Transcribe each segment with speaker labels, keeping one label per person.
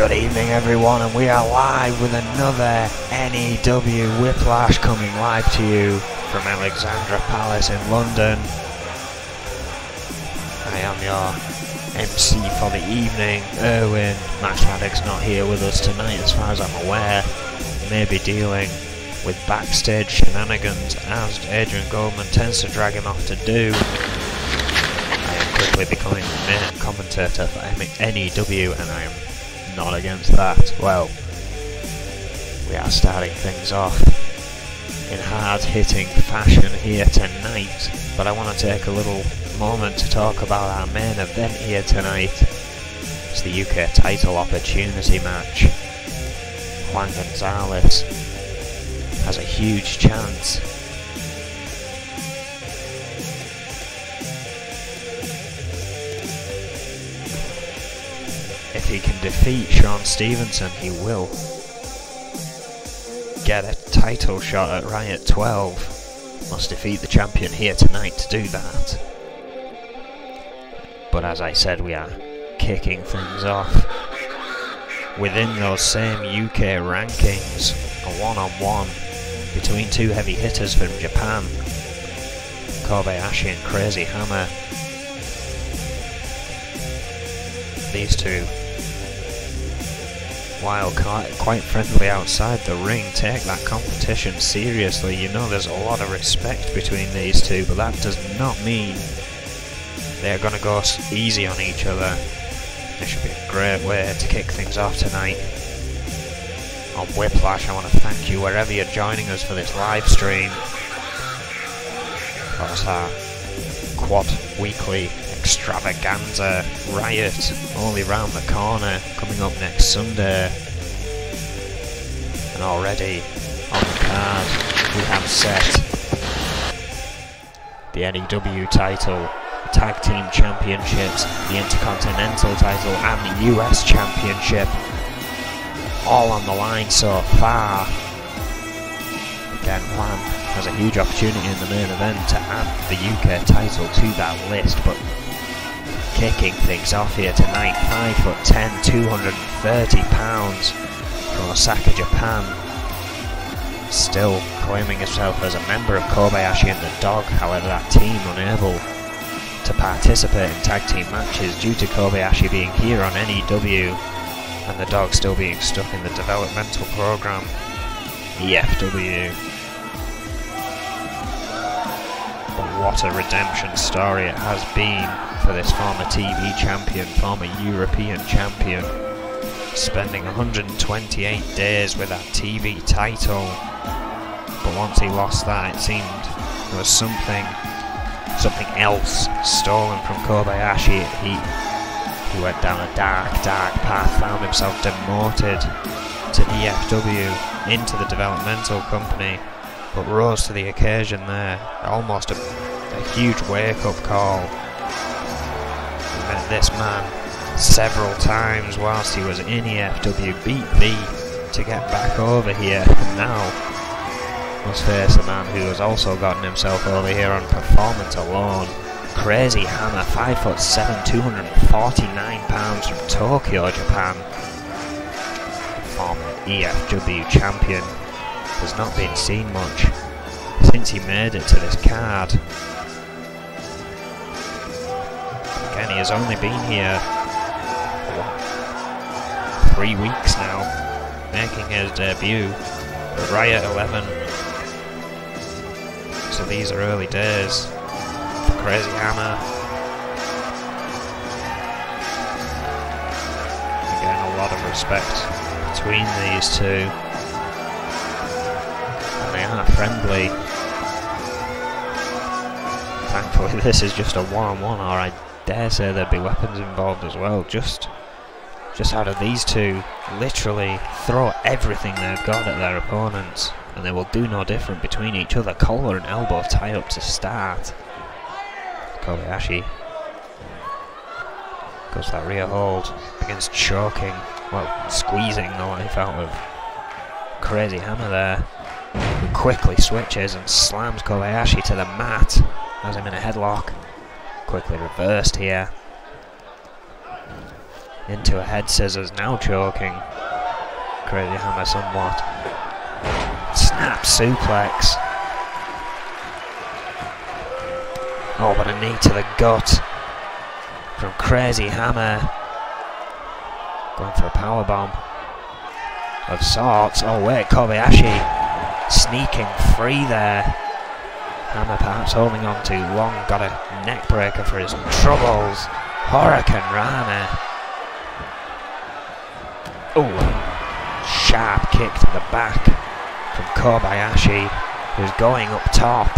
Speaker 1: Good evening everyone, and we are live with another N.E.W. Whiplash coming live to you from Alexandra Palace in London. I am your MC for the evening, Erwin. Max Maddock's not here with us tonight as far as I'm aware. He may be dealing with backstage shenanigans as Adrian Goldman tends to drag him off to do. I am quickly becoming the main commentator for N.E.W. and I am not against that. Well, we are starting things off in hard-hitting fashion here tonight, but I want to take a little moment to talk about our main event here tonight. It's the UK title opportunity match. Juan Gonzalez has a huge chance if he can defeat Sean Stevenson. He will get a title shot at Riot 12. Must defeat the champion here tonight to do that. But as I said, we are kicking things off within those same UK rankings. A one-on-one between two heavy hitters from Japan, Kobayashi and Crazy Hammer. These two, while quite friendly outside the ring, take that competition seriously. You know there's a lot of respect between these two, but that does not mean they're going to go easy on each other. This should be a great way to kick things off tonight on Whiplash. I want to thank you wherever you're joining us for this live stream. Of course, our quad weekly extravaganza Riot only round the corner, coming up next Sunday. And already on the card we have set the N.E.W. title, the Tag Team Championships, the Intercontinental title and the US Championship, all on the line so far. Again, Juan has a huge opportunity in the main event to add the UK title to that list, but kicking things off here tonight, 5'10", 230 pounds from Osaka, Japan. Still claiming himself as a member of Kobayashi and the Dog, however that team unable to participate in tag team matches due to Kobayashi being here on N.E.W. and the Dog still being stuck in the developmental program, E.F.W. But what a redemption story it has been for this former TV champion, former European champion, spending 128 days with that TV title. But once he lost that, it seemed there was something else stolen from Kobayashi. He went down a dark path, found himself demoted to EFW into the developmental company, but rose to the occasion there. Almost a huge wake-up call. He met this man several times whilst he was in EFW, beat V to get back over here, and now must face a man who has also gotten himself over here on performance alone. Crazy Hammer, 5'7", 249 pounds from Tokyo, Japan. Former EFW champion has not been seen much since he made it to this card. Again, he has only been here for 3 weeks now, making his debut at Riot 11. So these are early days for Crazy Hammer. Again, a lot of respect between these two, and they are friendly. Thankfully this is just a one-on-one, or I dare say there'd be weapons involved as well. Just how do these two literally throw everything they've got at their opponents, and they will do no different between each other. Collar and elbow tie up to start. Kobayashi goes that rear hold, begins choking, well, squeezing the life out of Crazy Hammer there, who quickly switches and slams Kobayashi to the mat, has him in a headlock. Quickly reversed here. into a head scissors, now choking Crazy Hammer somewhat. Snap suplex. Oh, but a knee to the gut from Crazy Hammer. Going for a powerbomb of sorts. Oh wait, Kobayashi sneaking free there. Hammer perhaps holding on too long. Got a neck breaker for his troubles. Hurricane Rana. Oh, sharp kick to the back from Kobayashi, who's going up top.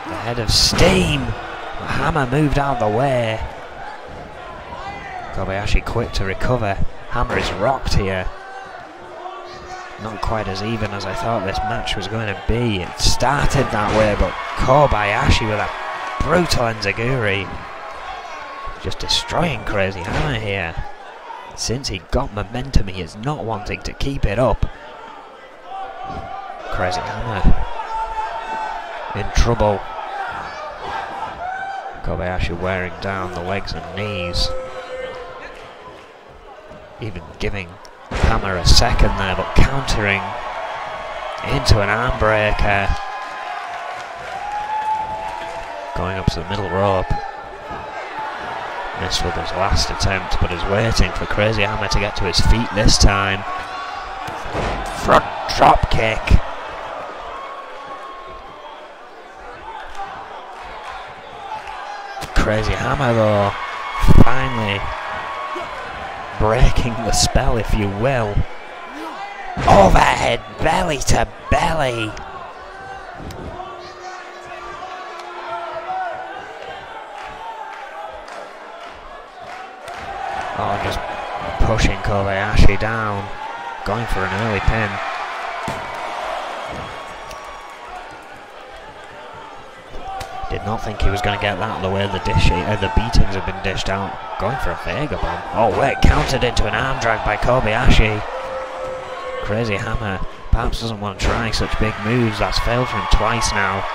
Speaker 1: The head of steam. Hammer moved out of the way. Kobayashi quick to recover. Hammer is rocked here. Not quite as even as I thought this match was going to be. It started that way, but Kobayashi with a brutal enziguri. Just destroying Crazy Hammer here. Since he got momentum, he is not wanting to keep it up. Crazy Hammer in trouble. Kobayashi wearing down the legs and knees. Even giving Hammer a second there, but countering into an arm breaker. Going up to the middle rope. Missed with his last attempt, but is waiting for Crazy Hammer to get to his feet this time. Front drop kick. Crazy Hammer though, finally breaking the spell, if you will. Overhead belly to belly. Oh, just pushing Kobayashi down, going for an early pin. Did not think he was going to get that the way the beatings have been dished out. Going for a Vega bomb. Oh wait, countered into an arm drag by Kobayashi. Crazy Hammer perhaps doesn't want to try such big moves. That's failed for him twice now.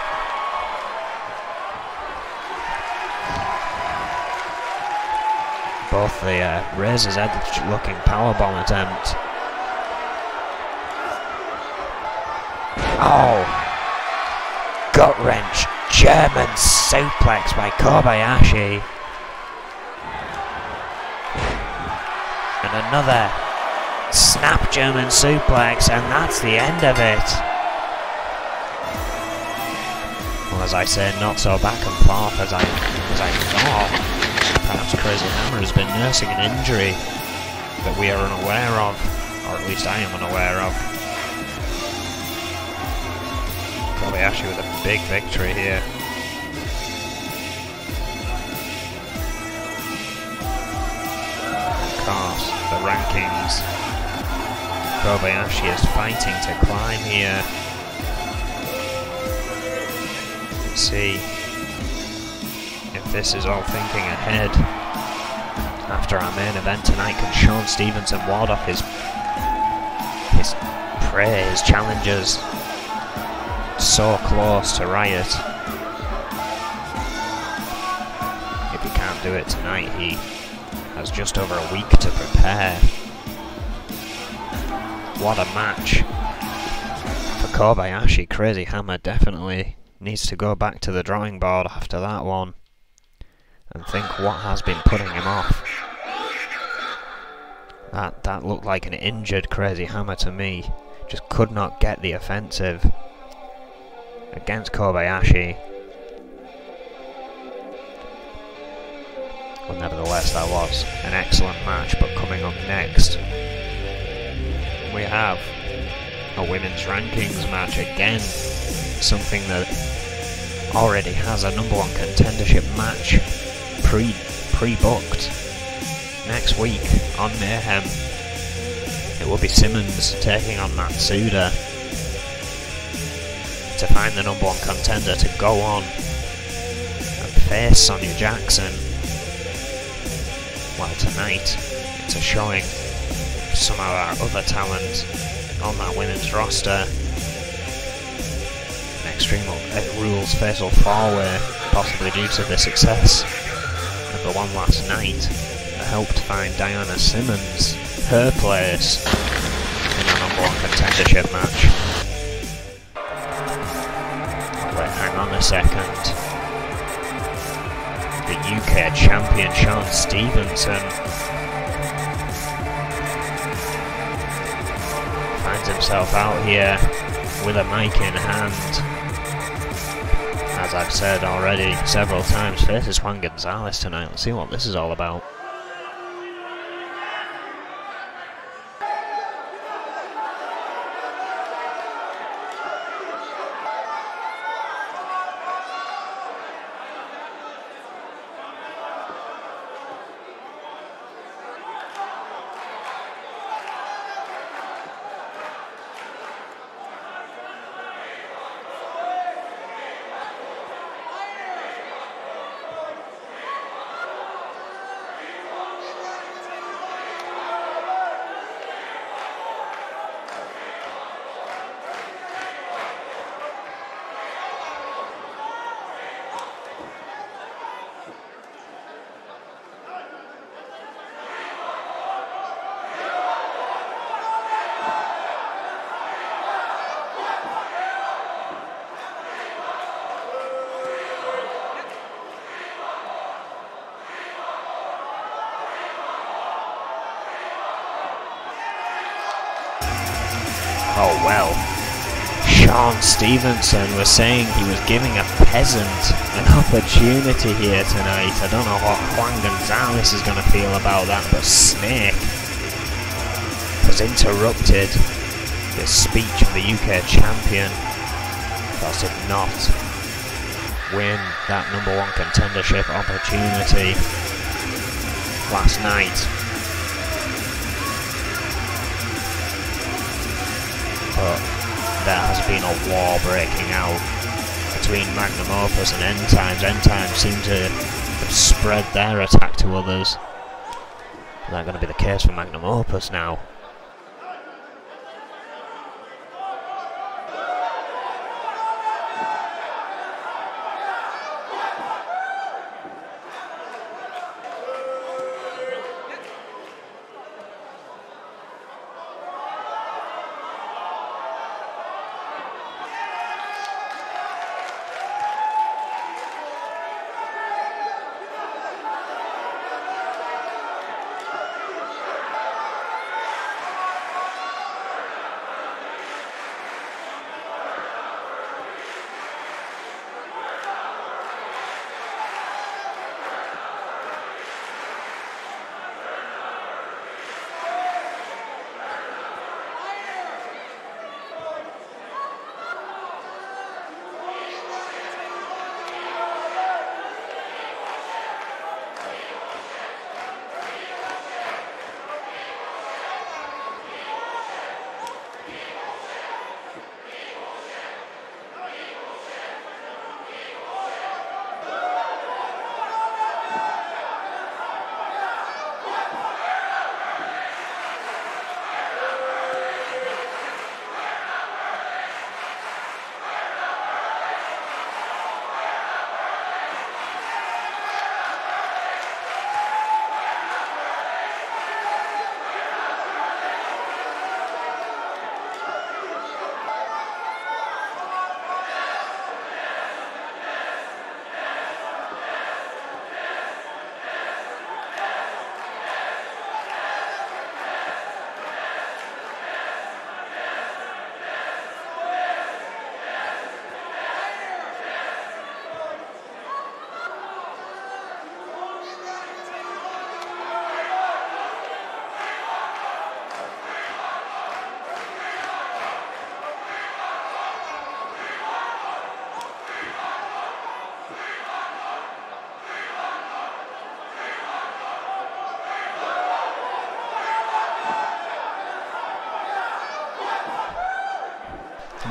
Speaker 1: Both the Razor's Edge looking powerbomb attempt. Oh! Gut wrench. German suplex by Kobayashi. And another snap German suplex, and that's the end of it. Well, as I say, not so back and forth as I thought. Perhaps Crazy Hammer has been nursing an injury that we are unaware of, or at least I am unaware of. Kobayashi with a big victory here. Of course, the rankings. Kobayashi is fighting to climb here. Let's see if this is all thinking ahead. After our main event tonight, can Sean Stevenson ward off his prey, his challengers? So close to Riot. If he can't do it tonight, he has just over a week to prepare. What a match for Kobayashi. Crazy Hammer definitely needs to go back to the drawing board after that one and think what has been putting him off. That looked like an injured Crazy Hammer to me. Just could not get the offensive against Kobayashi. Well, nevertheless, that was an excellent match. But coming up next, we have a women's rankings match again. Something that already has a #1 contendership match pre-booked. Next week on Mayhem, it will be Simmons taking on Matsuda to find the #1 contender to go on and face Sonya Jackson. Well, tonight it's a showing of some of our other talent on that women's roster. An Extreme Rules Fatal 4-Way, possibly due to the success of the one last night. The helped find Diana Simmons her place in a number one contendership match. Wait, hang on a second. The UK champion Sean Stevenson finds himself out here with a mic in hand. As I've said already several times, faces Juan Gonzalez tonight. Let's see what this is all about. Oh well, Sean Stevenson was saying he was giving a peasant an opportunity here tonight. I don't know what Juan Gonzalez is going to feel about that, but Snake has interrupted the speech of the UK champion, because did not win that number one contendership opportunity last night. But there has been a war breaking out between Magnum Opus and N.Times. N.Times seem to have spread their attack to others. Is that going to be the case for Magnum Opus now?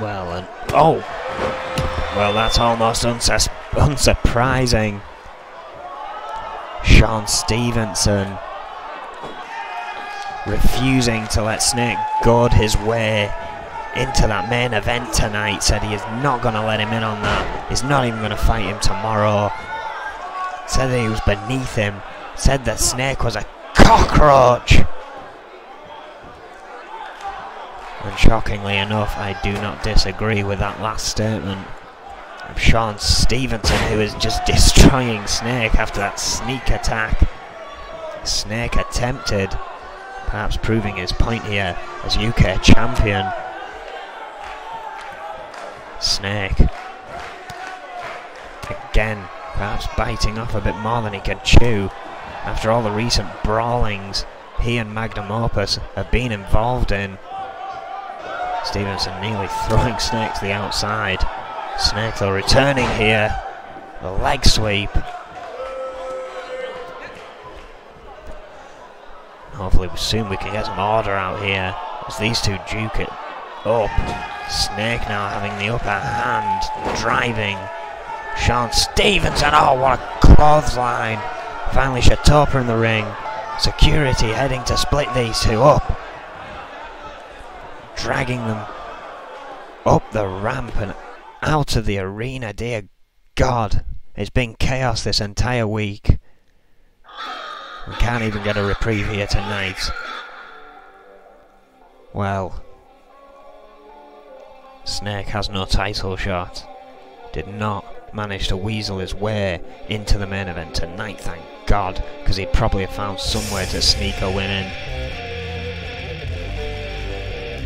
Speaker 1: Well, and well, that's almost unsurprising. Sean Stevenson refusing to let Snake goad his way into that main event tonight. Said he is not going to let him in on that. He's not even going to fight him tomorrow. Said that he was beneath him. Said that Snake was a cockroach! And shockingly enough, I do not disagree with that last statement of Sean Stevenson, who is just destroying Snake after that sneak attack. Snake attempted, perhaps proving his point here as UK champion. Snake, again, perhaps biting off a bit more than he can chew. After all the recent brawlings he and Magnum Opus have been involved in. Stevenson nearly throwing Snake to the outside. Snake though returning here. The leg sweep. Hopefully soon we can get some order out here as these two duke it up. Snake now having the upper hand, driving Sean Stevenson. Oh, what a clothesline. Finally Shatopa in the ring. Security heading to split these two up. Dragging them up the ramp and out of the arena. Dear God, it's been chaos this entire week. We can't even get a reprieve here tonight. Well, Snake has no title shot. Did not manage to weasel his way into the main event tonight, thank God, because he'd probably have found somewhere to sneak a win in.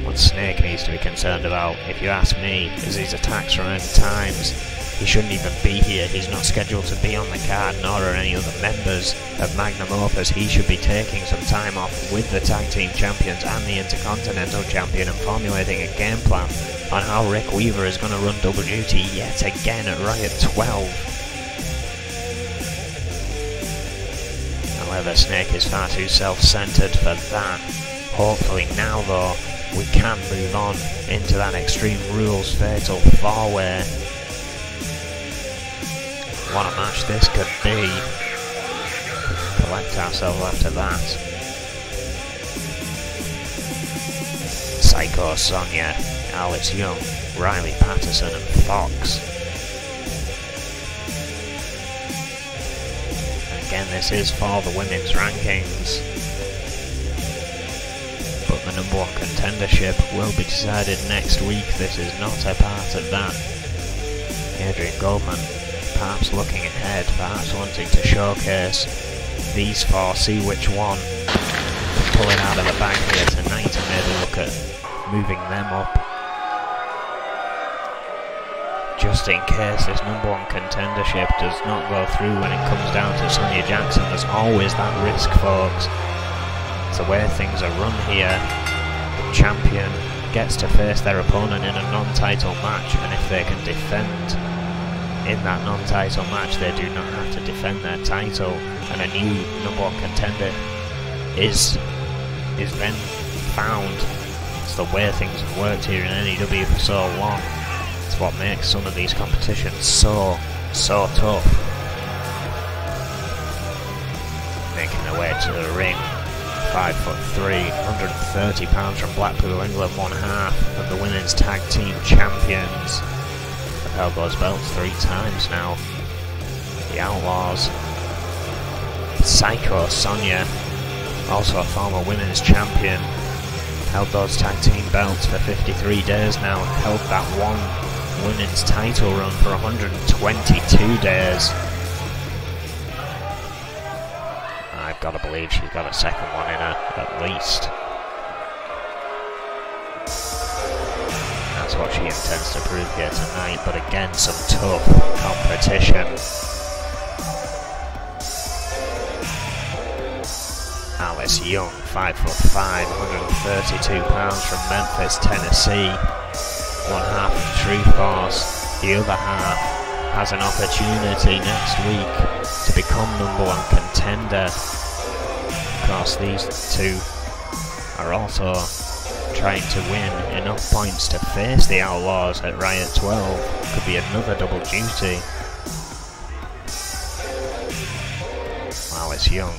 Speaker 1: What Snake needs to be concerned about, if you ask me, is his attacks from end times. He shouldn't even be here. He's not scheduled to be on the card, nor are any other members of Magnum Opus. He should be taking some time off with the tag team champions and the Intercontinental champion and formulating a game plan on how Rick Weaver is going to run double duty yet again at Riot 12. However, Snake is far too self-centered for that. Hopefully now though, we can move on into that Extreme Rules Fatal 4-way. What a match this could be. Collect ourselves after that. Psycho Sonia, Alice Young, Riley Patterson and Fox. Again, this is for the women's rankings. But the number one contendership will be decided next week. This is not a part of that. Adrian Goldman perhaps looking ahead, perhaps wanting to showcase these four, see which one can pull it out of the bag here tonight and maybe look at moving them up. Just in case this number one contendership does not go through when it comes down to Sonia Jackson, there's always that risk, folks. It's the way things are run here. The champion gets to face their opponent in a non-title match, and if they can defend in that non-title match, they do not have to defend their title, and a new number one contender is then found. It's the way things have worked here in N.E.W. for so long. It's what makes some of these competitions so tough. Making their way to the ring, 5'3", 130 pounds from Blackpool, England, one half of the women's tag team champions. Held those belts 3 times now. The Outlaws. Psycho Sonia, also a former women's champion, held those tag team belts for 53 days now. Held that one women's title run for 122 days. I've got to believe she's got a second one in her, at least. That's what she intends to prove here tonight, but again, some tough competition. Alice Young, 5'5", 132 pounds from Memphis, Tennessee. One half of Truth Force, the other half has an opportunity next week to become number one contender. Of course, these two are also trying to win enough points to face the Outlaws at Riot 12. Could be another double duty. Alice Young,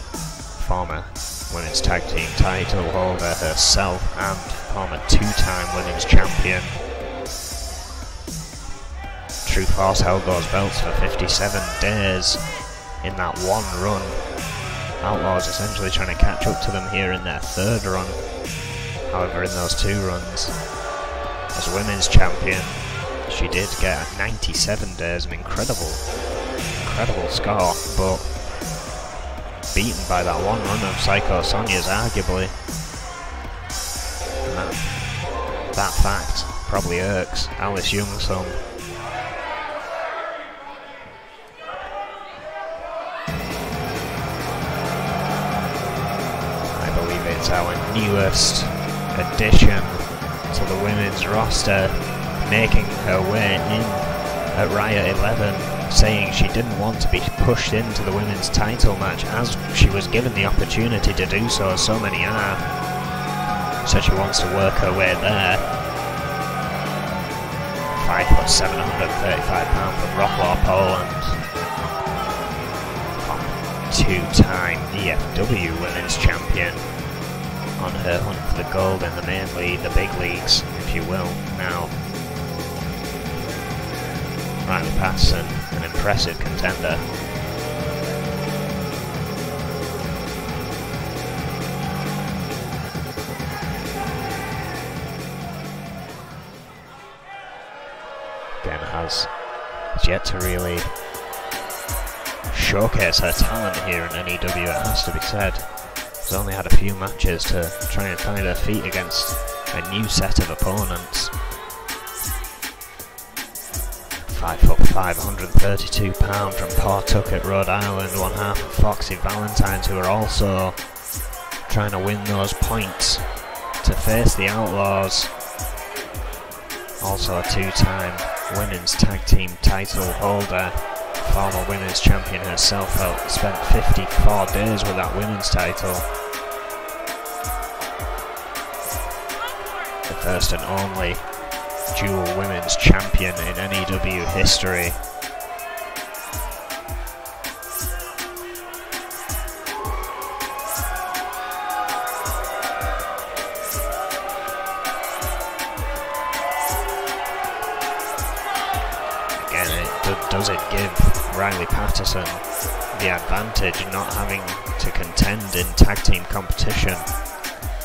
Speaker 1: former women's tag team title holder herself and former 2-time women's champion. Truth Force held those belts for 57 days in that one run. Outlaws essentially trying to catch up to them here in their third run. However, in those 2 runs, as women's champion, she did get 97 days, an incredible score, but beaten by that 1 run of Psycho Sonya's arguably. And that fact probably irks Alice Young some. I believe it's our newest addition to the women's roster, making her way in at Riot 11, saying she didn't want to be pushed into the women's title match as she was given the opportunity to do so, as so many are. So she wants to work her way there. 5'7", 735 pound from Rocklaw, Poland. 2-time N.E.W women's champion, on her hunt for the gold in the main league, the big leagues, if you will, now. Riley Patterson, an impressive contender. Again, has yet to really showcase her talent here in N.E.W, it has to be said. She's only had a few matches to try and find her feet against a new set of opponents. 5'5", 132 pound from Pawtucket, Rhode Island, one half of Foxy Valentines, who are also trying to win those points to face the Outlaws. Also a 2-time women's tag team title holder, former women's champion herself, spent 54 days with that women's title. The first and only dual women's champion in N.E.W history. Again, does it give Riley Patterson the advantage not having to contend in tag team competition?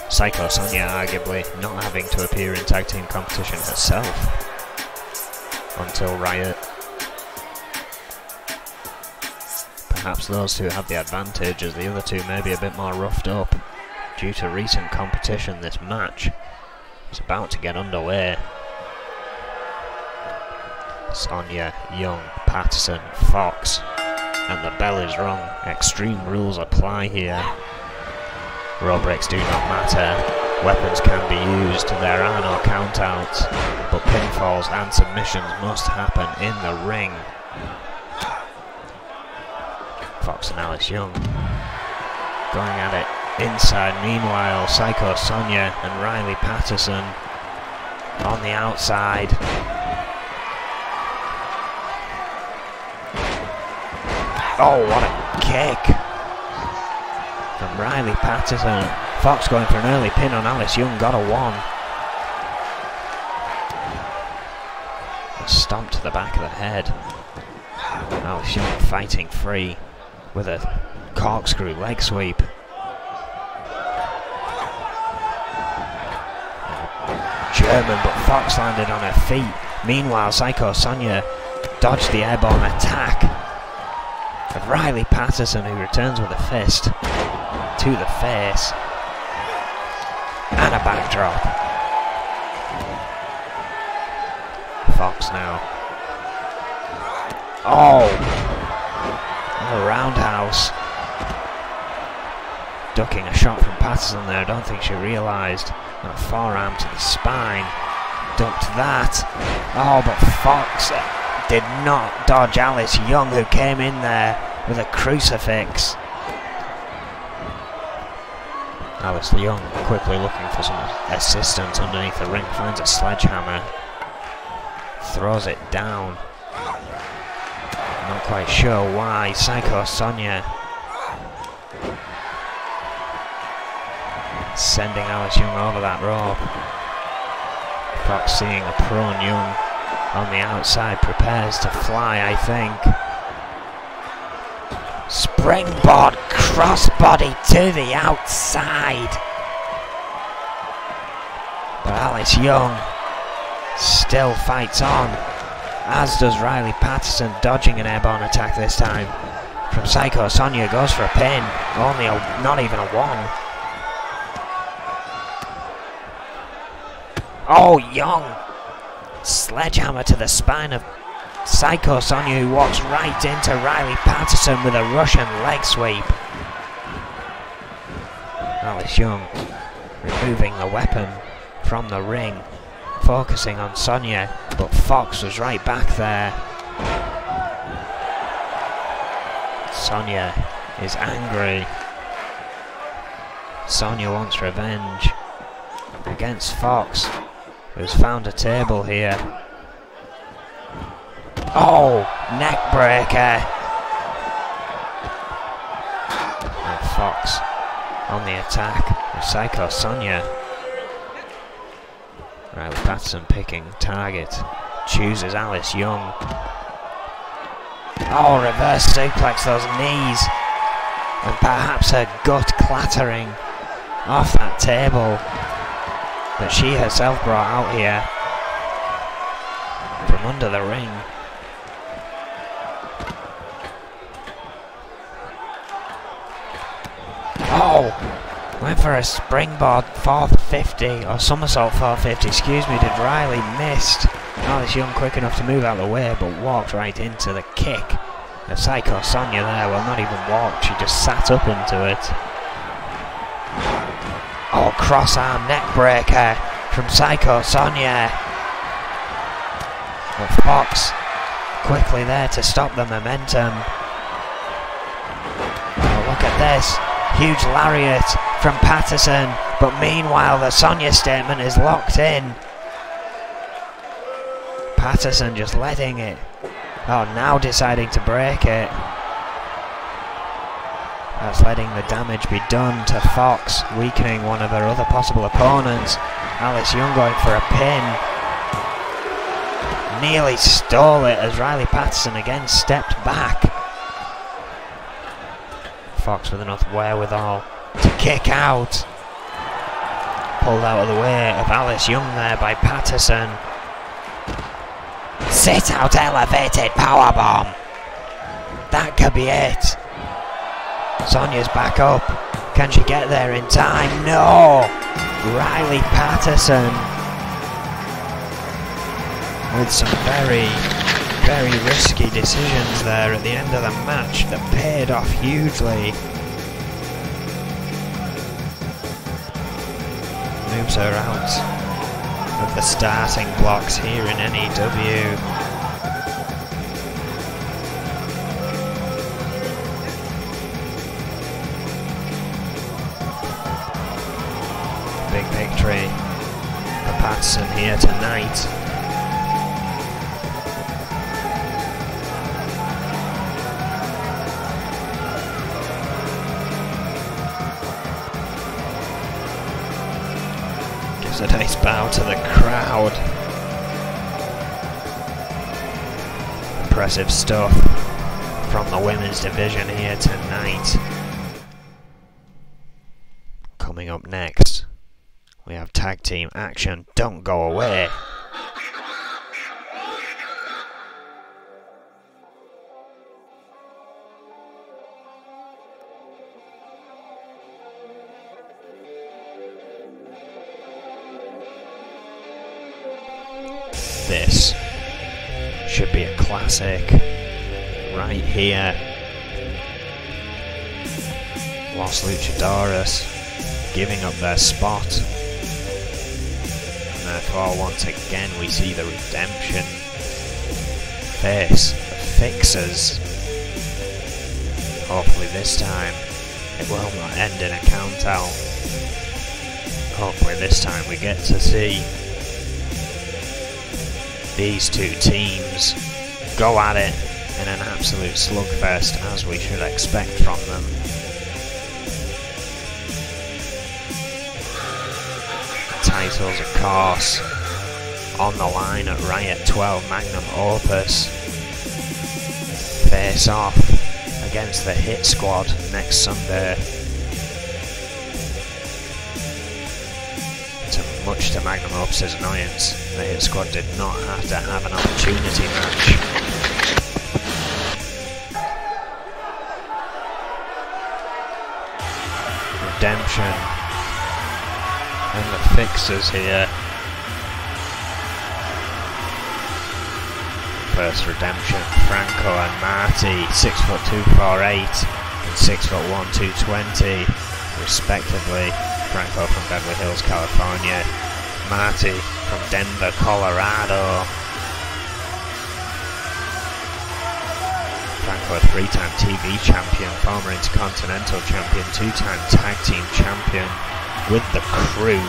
Speaker 1: Psycho Sonia arguably not having to appear in tag team competition herself until Riot. Perhaps those two have the advantage, as the other two may be a bit more roughed up due to recent competition. This match is about to get underway. Sonia, Young, Patterson, Fox, and the bell is rung. Extreme rules apply here. Row breaks do not matter, weapons can be used, there are no countouts, but pinfalls and submissions must happen in the ring. Fox and Alice Young going at it inside. Meanwhile, Psycho Sonia and Riley Patterson on the outside. Oh, what a kick from Riley Patterson. Fox going for an early pin on Alice Young, got a 1. A stomp to the back of the head. Alice Young fighting free with a corkscrew leg sweep. German, but Fox landed on her feet. Meanwhile, Psycho Sonia dodged the airborne attack of Riley Patterson, who returns with a fist to the face and a backdrop. Fox now. Oh! A roundhouse. Ducking a shot from Patterson there, I don't think she realised. And a forearm to the spine. Ducked that. Oh, but Fox did not dodge Alice Young, who came in there with a crucifix. Alice Young quickly looking for some assistance underneath the ring, finds a sledgehammer, throws it down. Not quite sure why. Psycho Sonia sending Alice Young over that rope. Fox seeing a prone Young on the outside, prepares to fly, I think. Springboard crossbody to the outside. But Alice Young still fights on, as does Riley Patterson, dodging an airborne attack this time. From Psycho, Sonia goes for a pin. Only not even a 1. Oh, Young! Sledgehammer to the spine of Psycho Sonia, who walks right into Riley Patterson with a Russian leg sweep. Alice Young removing the weapon from the ring, focusing on Sonia, but Fox was right back there. Sonia is angry. Sonia wants revenge against Fox, who's found a table here. Oh, neck breaker. And Fox on the attack with Psycho Sonia. Riley Patterson picking target, chooses Alice Young. Oh, reverse suplex, those knees, and perhaps her gut clattering off that table that she herself brought out here from under the ring. Oh, went for a springboard 450, or somersault 450, excuse me, did Riley missed. Alice Young quick enough to move out of the way, but walked right into the kick of Psycho Sonia there. Well, not even walked, she just sat up into it. Oh, cross arm neck breaker from Psycho Sonia. But Fox quickly there to stop the momentum. Oh, look at this. Huge lariat from Patterson, but meanwhile the Sonia statement is locked in. Patterson just letting it. Oh, now deciding to break it. That's letting the damage be done to Fox, weakening one of her other possible opponents. Alice Young going for a pin. Nearly stole it as Riley Patterson again stepped back. Fox with enough wherewithal to kick out. Pulled out of the way of Alice Young there by Patterson. Sit out elevated powerbomb. That could be it. Sonia's back up. Can she get there in time? No! Riley Patterson with some very risky decisions there at the end of the match that paid off hugely. Moves her out of the starting blocks here in N.E.W. Big victory for Patterson here tonight. Gives a nice bow to the crowd. Impressive stuff from the women's division here tonight. Coming up next, we have tag team action. Don't go away. This should be a classic right here. Los Luchadores giving up their spot, and therefore once again we see the redemption face the Fixers. Hopefully this time it will not end in a count out. Hopefully this time we get to see these two teams go at it in an absolute slugfest, as we should expect from them. Titles, of course, on the line at Riot 12 Magnum Opus. Face off against the Hit Squad next Sunday. Much to Magnum Opus's annoyance, the Hit Squad did not have to have an opportunity match. Redemption and the Fixers here. First Redemption, Franco and Marty, 6'2", 4'8", and 6'1", 220, respectively. Franco from Beverly Hills, California. Marty from Denver, Colorado. Franco, a 3-time TV champion, former Intercontinental champion, 2-time tag team champion with the Crew.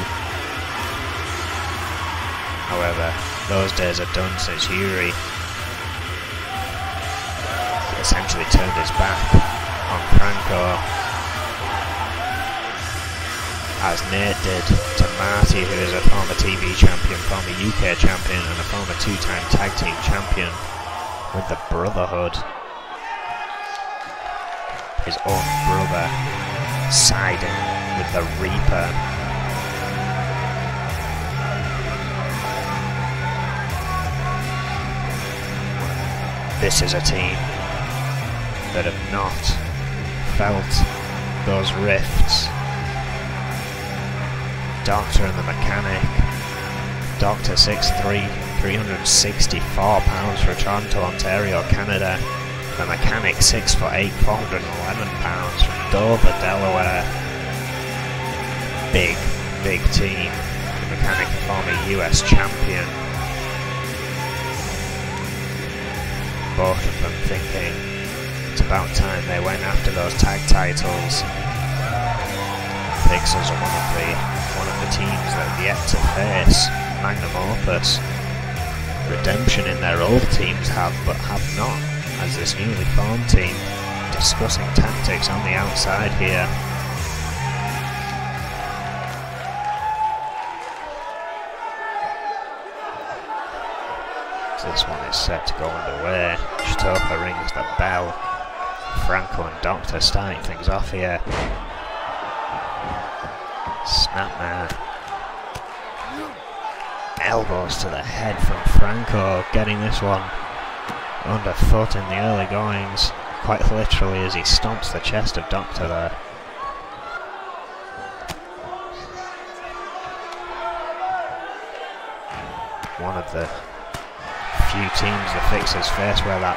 Speaker 1: However, those days are done since Yuri essentially turned his back on Franco, as Nate did to Marty, who is a former TV champion, former UK champion, and a former 2-time tag team champion with the Brotherhood. His own brother siding with the Reaper. This is a team that have not felt those rifts. Doctor and the Mechanic. Doctor 6'3", 364 pounds for Toronto, Ontario, Canada. The Mechanic 6'8", 411 pounds from Dover, Delaware. Big, big team. The Mechanic, a former US champion. Both of them thinking it's about time they went after those tag titles. Fixers are one of the teams that have yet to face Magnum Opus. Redemption in their old teams have, but have not, as this newly formed team discussing tactics on the outside here. So this one is set to go underway. Shitopa rings the bell. Franco and Doctor starting things off here. Snapman. Elbows to the head from Franco, getting this one underfoot in the early goings, quite literally, as he stomps the chest of Doctor there. One of the few teams the Fixers face where that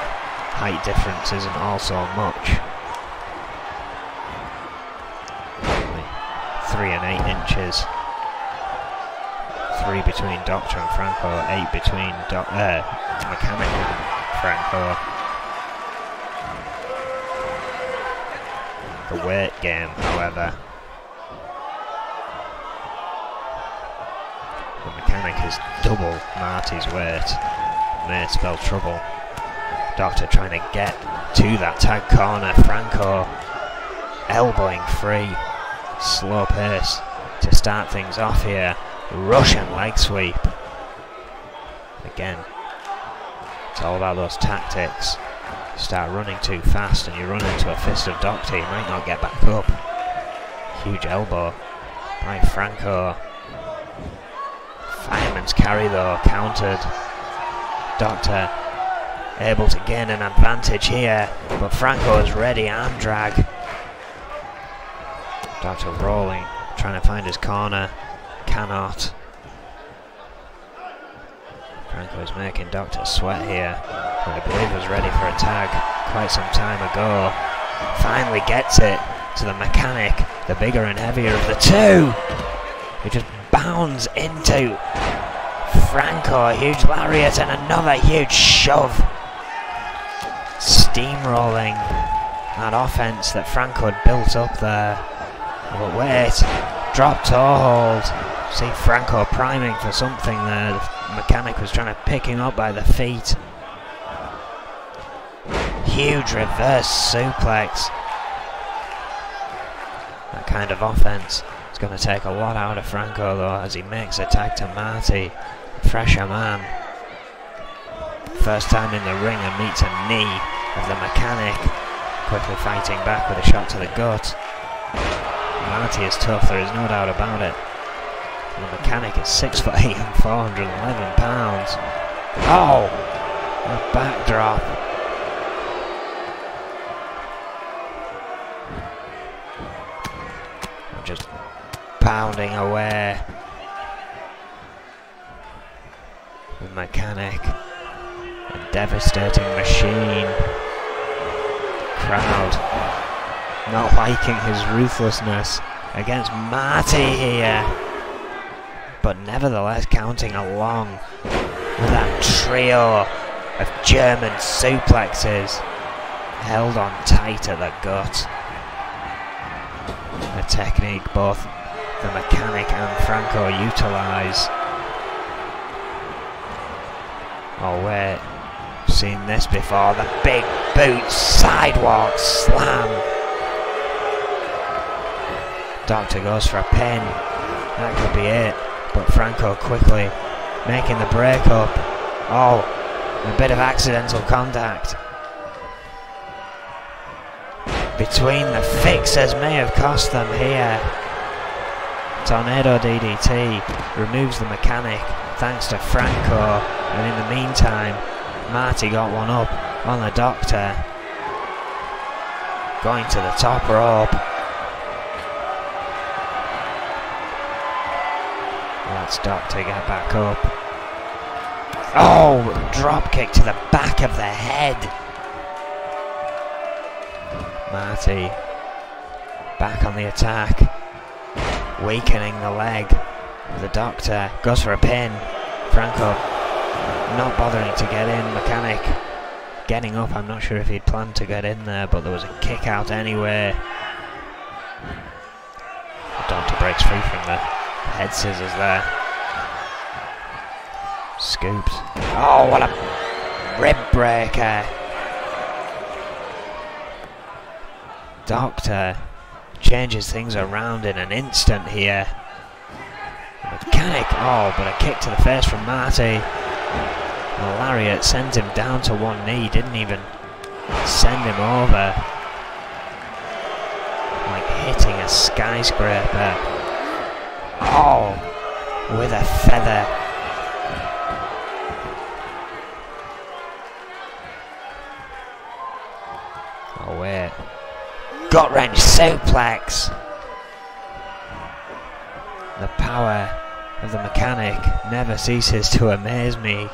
Speaker 1: height difference isn't all so much. 3 and 8 inches. 3 between Doctor and Franco, 8 between Mechanic and Franco. The weight game, however. The Mechanic is double Marty's weight. May spell trouble. Doctor trying to get to that tag corner. Franco elbowing free. Slow pace to start things off here. Russian leg sweep. Again, it's all about those tactics. You start running too fast and you run into a fist of Doctor, you might not get back up. Huge elbow by Franco. Fireman's carry though, countered. Doctor able to gain an advantage here, but Franco is ready, arm drag. Doctor rolling, trying to find his corner, cannot. Franco is making Doctor sweat here, who I believe was ready for a tag quite some time ago. Finally gets it to the Mechanic, the bigger and heavier of the two, who just bounds into Franco. A huge lariat and another huge shove. Steamrolling that offense that Franco had built up there. But wait, drop toe hold. See Franco priming for something there. The Mechanic was trying to pick him up by the feet. Huge reverse suplex. That kind of offense is going to take a lot out of Franco though, as he makes a tag to Marty. Fresher man. First time in the ring and meets a knee of the Mechanic. quickly fighting back with a shot to the gut. Marty is tough, there is no doubt about it. And the mechanic is 6'8" and 411 pounds. Oh! A backdrop. Just pounding away. The mechanic. A devastating machine. Crowd not liking his ruthlessness against Marty here, but nevertheless counting along with that trio of German suplexes held on tight at the gut. A technique both the mechanic and Franco utilise. Oh wait, seen this before, the big boot sidewalk slam. Doctor goes for a pin, that could be it, but Franco quickly making the break up. Oh, a bit of accidental contact between the fixers may have cost them here. Tornado DDT removes the mechanic thanks to Franco, and in the meantime Marty got one up on the Doctor, going to the top rope. Let's Doctor get back up. Oh, drop kick to the back of the head. Marty back on the attack, weakening the leg. The Doctor goes for a pin. Franco not bothering to get in. Mechanic getting up. I'm not sure if he'd planned to get in there, but there was a kick out anyway. The Doctor breaks free from the head scissors there. Scooped. Oh, what a rib breaker. Doctor changes things around in an instant here. Mechanic, oh, but a kick to the face from Marty. A lariat sends him down to one knee, didn't even send him over. Like hitting a skyscraper. Oh, with a feather. Oh wait. Gut wrench suplex. The power of the mechanic never ceases to amaze me.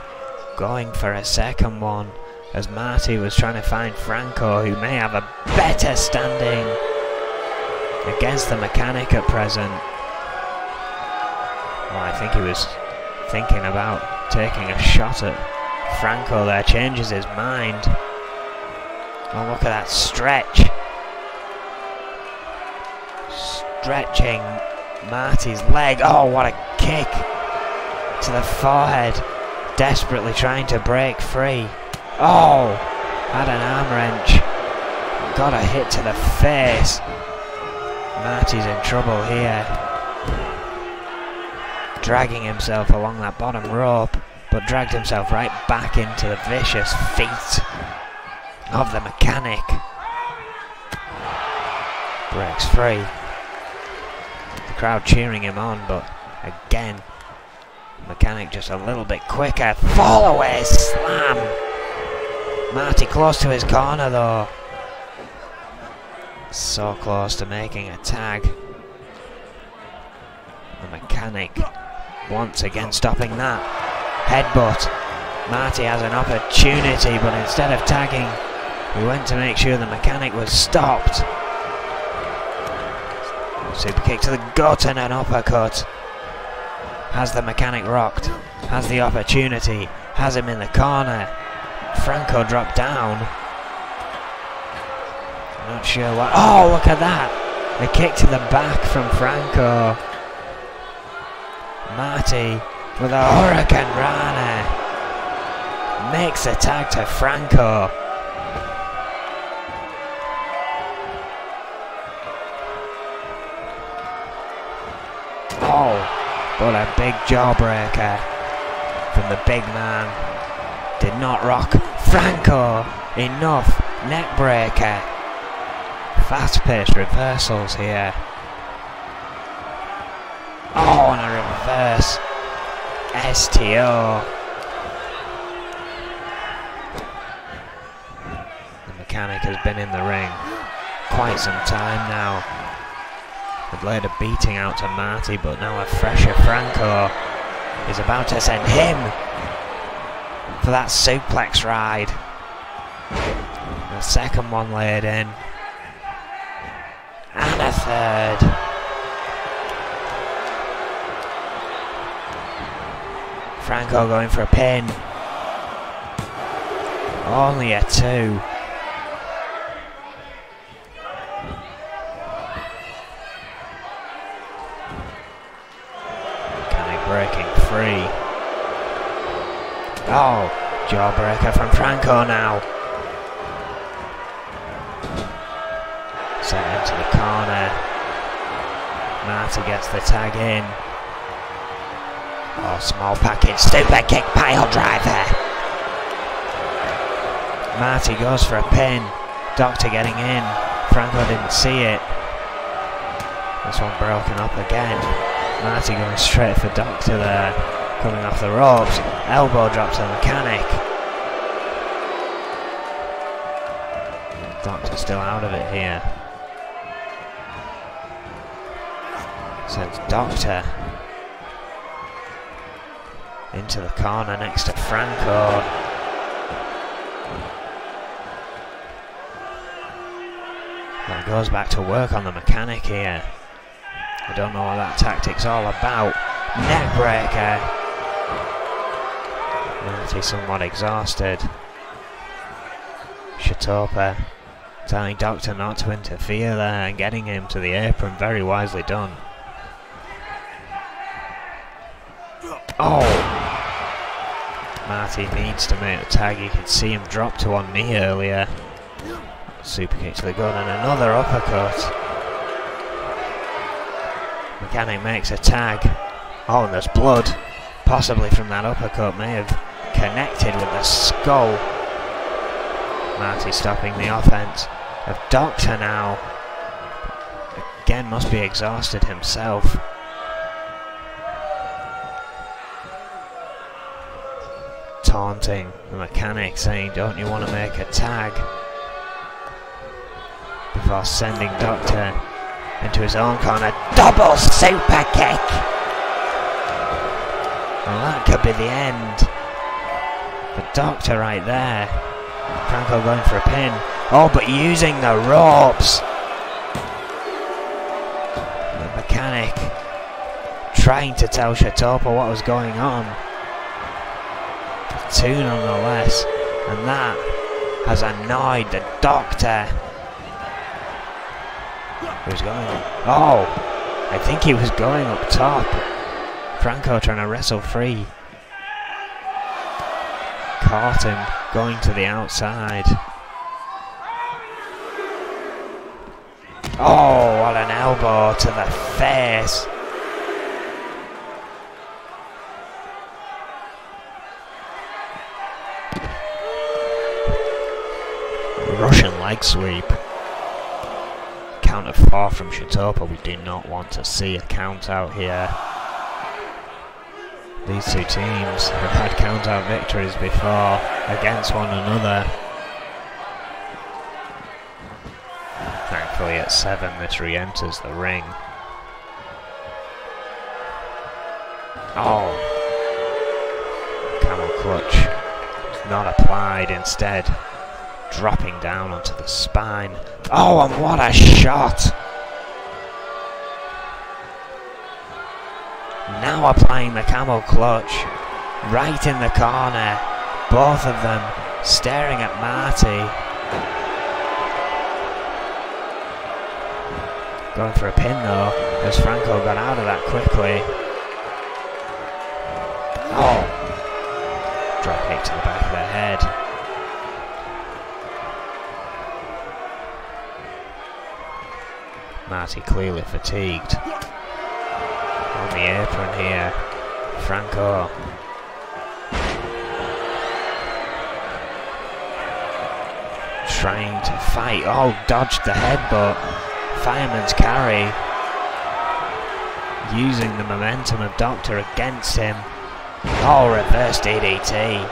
Speaker 1: Going for a second one as Marty was trying to find Franco, who may have a better standing against the mechanic at present. Well, I think he was thinking about taking a shot at Franco there. Changes his mind. Oh, look at that stretch. Stretching Marty's leg. Oh, what a kick to the forehead. Desperately trying to break free. Oh, had an arm wrench. Got a hit to the face. Marty's in trouble here. Dragging himself along that bottom rope, but dragged himself right back into the vicious feet of the mechanic. Breaks free. The crowd cheering him on, but again, mechanic just a little bit quicker. Fall away slam. Marty close to his corner though. So close to making a tag. The mechanic once again stopping that. Headbutt. Marty has an opportunity, but instead of tagging, he went to make sure the mechanic was stopped. Super kick to the gut and an uppercut. Has the mechanic rocked? Has the opportunity? Has him in the corner? Franco dropped down. Not sure what. Oh, look at that! A kick to the back from Franco. Marty with a Hurricane Rana makes a tag to Franco. Oh, but a big jawbreaker from the big man. Did not rock Franco enough. Neck breaker. Fast-paced reversals here. Oh, and a reverse STO. The mechanic has been in the ring quite some time now. Had laid a beating out to Marty, but now a fresher Franco is about to send him for that suplex ride. The second one laid in. And a third. Franco going for a pin. Only a 2. Mechanic breaking free. Oh, jawbreaker from Franco now. Sent into the corner. Marty gets the tag in. Oh, small package, super kick, pile driver. Marty goes for a pin. Doctor getting in. Franco didn't see it. This one broken up again. Marty going straight for Doctor there. Coming off the ropes. Elbow drop to the mechanic. Doctor still out of it here. Sends Doctor into the corner next to Franco. And goes back to work on the mechanic here. I don't know what that tactic's all about. Neck breaker. Marty somewhat exhausted. Shatopa telling Doctor not to interfere there and getting him to the apron. Very wisely done. Oh! Marty needs to make the tag. You can see him drop to one knee earlier. Super kick to the gut and another uppercut. Mechanic makes a tag. Oh, and there's blood. Possibly from that uppercut. May have connected with the skull. Marty stopping the offense of Doctor now. Again, must be exhausted himself. Taunting the mechanic, saying, don't you want to make a tag? Before sending Doctor into his own corner. Double super kick! Well, that could be the end. The Doctor right there. Franco going for a pin. Oh, but using the ropes. The mechanic trying to tell Shatopa what was going on. 2 nonetheless, and that has annoyed the Doctor. Who's going? Oh, I think he was going up top. Franco trying to wrestle free. Caught him going to the outside. Oh, what an elbow to the face. Russian leg sweep. Count of 4 from Shatopa. We do not want to see a count out here. These two teams have had count out victories before against one another. Thankfully at 7 this re-enters the ring. Oh, camel clutch not applied, instead dropping down onto the spine. Oh, and what a shot! Now applying the camel clutch right in the corner. Both of them staring at Marty. Going for a pin though, as Franco got out of that quickly. Oh! Drop kick to the back of the head. Marty clearly fatigued. On the apron here, Franco. trying to fight. Oh, dodged the headbutt. Fireman's carry. Using the momentum of Doctor against him. Oh, reverse DDT.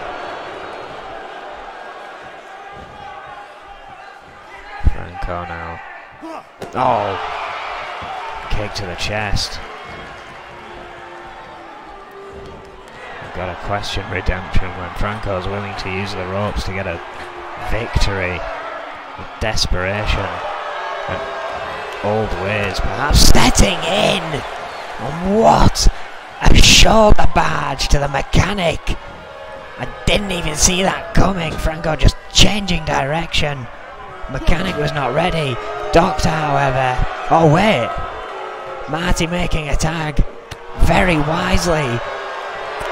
Speaker 1: Franco now. Oh, kick to the chest. I've got to question redemption when Franco's willing to use the ropes to get a victory. With desperation and old ways, perhaps setting in. And what a shoulder barge to the mechanic. I didn't even see that coming. Franco just changing direction. Mechanic was not ready. Doctor, however. Oh, wait. Marty making a tag. Very wisely.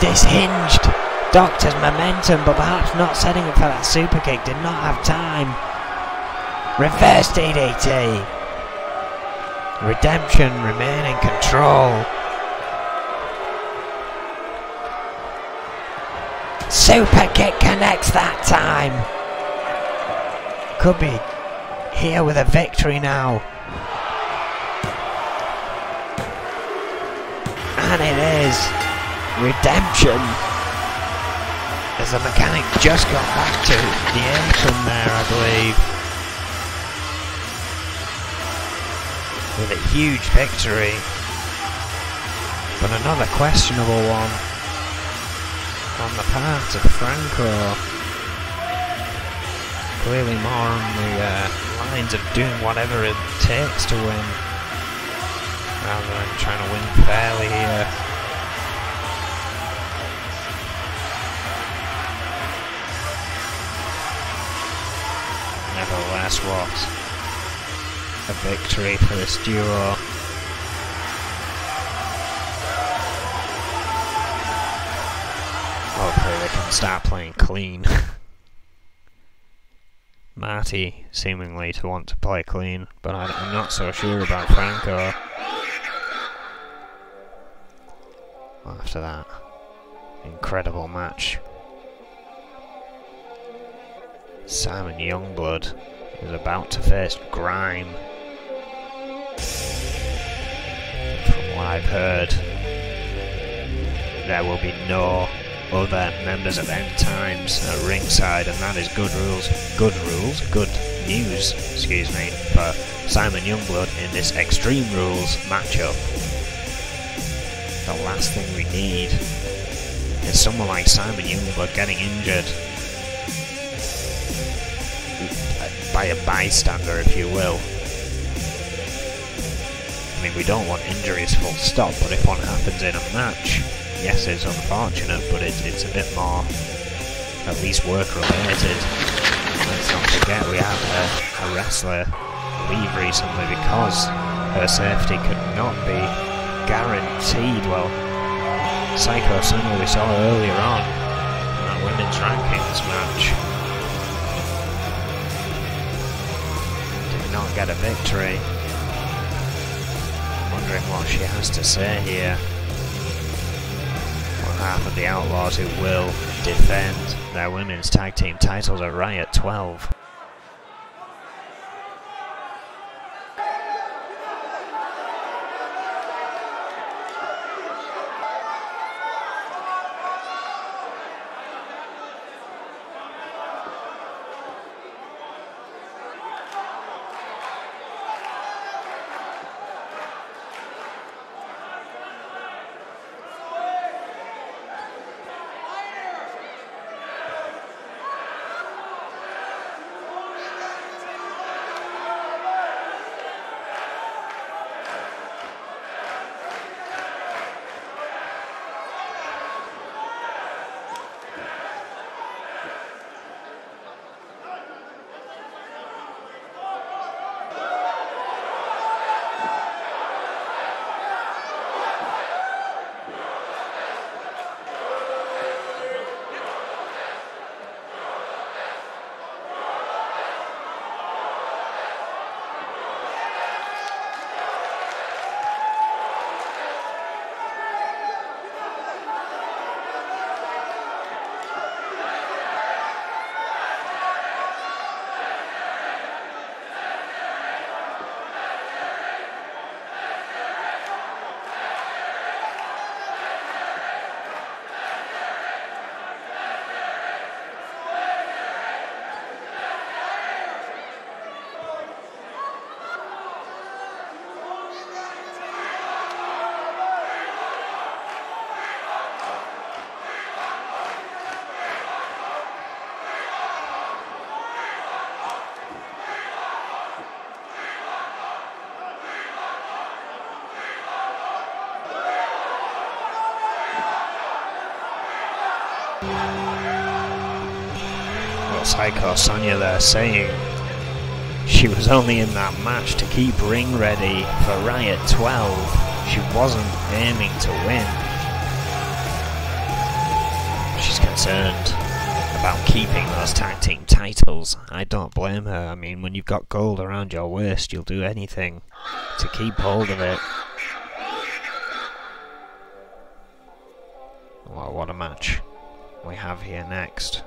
Speaker 1: Dishinged Doctor's momentum, but perhaps not setting up for that super kick. Did not have time. Reverse DDT. Redemption remain in control. Super kick connects that time. Could be here with a victory now. And it is. Redemption. As the mechanic just got back to the apron there, I believe. With a huge victory. But another questionable one on the part of Franco. Clearly more on the lines of doing whatever it takes to win, rather than trying to win fairly here. Nevertheless, what a victory for this duo. Hopefully they can start playing clean. Marty seemingly to want to play clean, but I'm not so sure about Franco. After that incredible match, Simon Youngblood is about to face Grime. From what I've heard, there will be no other members of End Times at ringside, and that is good news, excuse me, for Simon Youngblood in this Extreme Rules matchup. The last thing we need is someone like Simon Youngblood getting injured by a bystander, if you will. I mean, we don't want injuries full stop, but if one happens in a match, yes, it's unfortunate, but it's a bit more, at least work-related. Let's not forget we had a wrestler leave recently because her safety could not be guaranteed. Well, Psycho Summer we saw earlier on in that women's rankings match did not get a victory. I'm wondering what she has to say here. Half of the Outlaws who will defend their women's tag team titles at Riot 12. little psycho Sonya there saying she was only in that match to keep ring ready for Riot 12. She wasn't aiming to win. She's concerned about keeping those tag team titles. I don't blame her. I mean, when you've got gold around your waist, you'll do anything to keep hold of it. Well, what a match we have here next.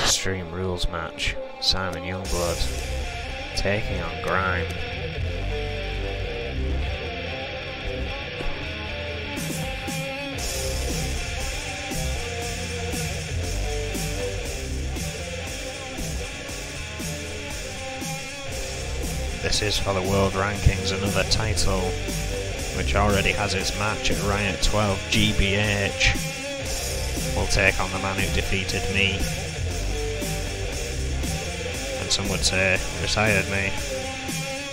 Speaker 1: Extreme Rules match. Simon Youngblood taking on Grime. This is for the World Rankings, another title which already has its match at Riot 12. GBH will take on the man who defeated me, and some would say retired me.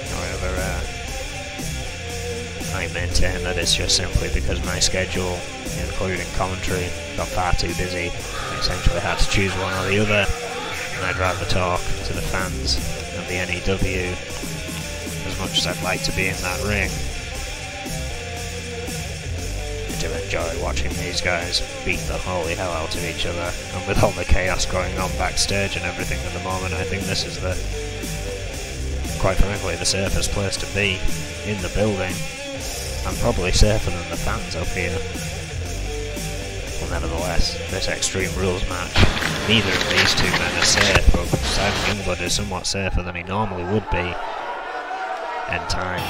Speaker 1: However, I maintain that it's just simply because my schedule, including commentary, got far too busy. I essentially had to choose one or the other, and I'd rather talk to the fans of the N.E.W. as much as I'd like to be in that ring. I do enjoy watching these guys beat the holy hell out of each other, and with all the chaos going on backstage and everything at the moment, I think this is quite frankly, the safest place to be in the building, and probably safer than the fans up here. Well, nevertheless, this Extreme Rules match, neither of these two men are safe, but Simon Youngblood is somewhat safer than he normally would be. N.E.W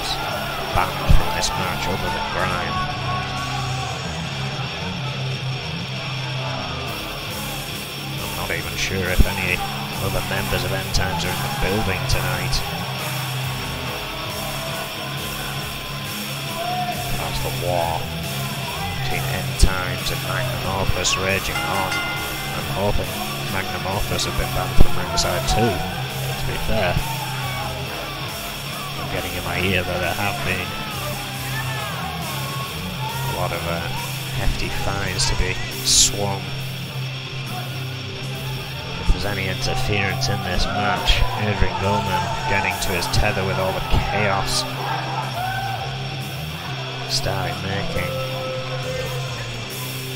Speaker 1: banned from this match other than Grime. I'm not even sure if any other members of N.E.W are in the building tonight. That's the war between N.E.W and Magnum Opus raging on. I'm hoping Magnum Opus have been banned from ringside too, to be fair. Getting in my ear that there have been a lot of hefty fines to be swung if there's any interference in this match. Adrian Goldman getting to his tether with all the chaos, starting making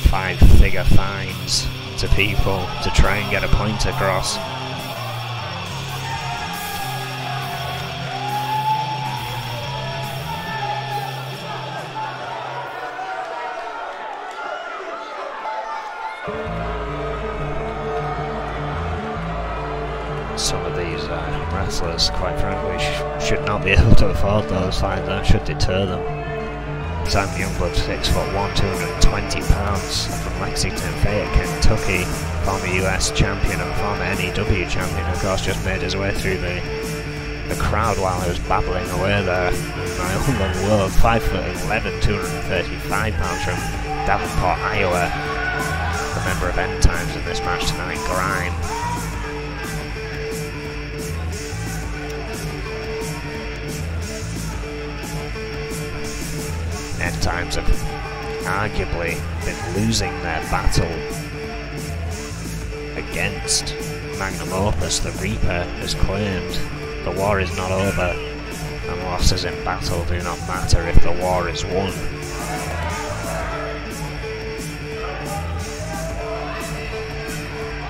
Speaker 1: 5-figure fines to people to try and get a point across. Some of these wrestlers, quite frankly, should not be able to afford those fines. That should deter them. Simon Youngblood, 6'1", 220 pounds, from Lexington, Fayette, Kentucky, former US champion and former N.E.W champion, of course, just made his way through the crowd while he was babbling away there. My own long world, 5'11", 235 pounds, from Davenport, Iowa, the member of N.E.W in this match tonight, Grime. N.E.W have arguably been losing their battle against Magnum Opus. The Reaper has claimed the war is not over, and losses in battle do not matter if the war is won.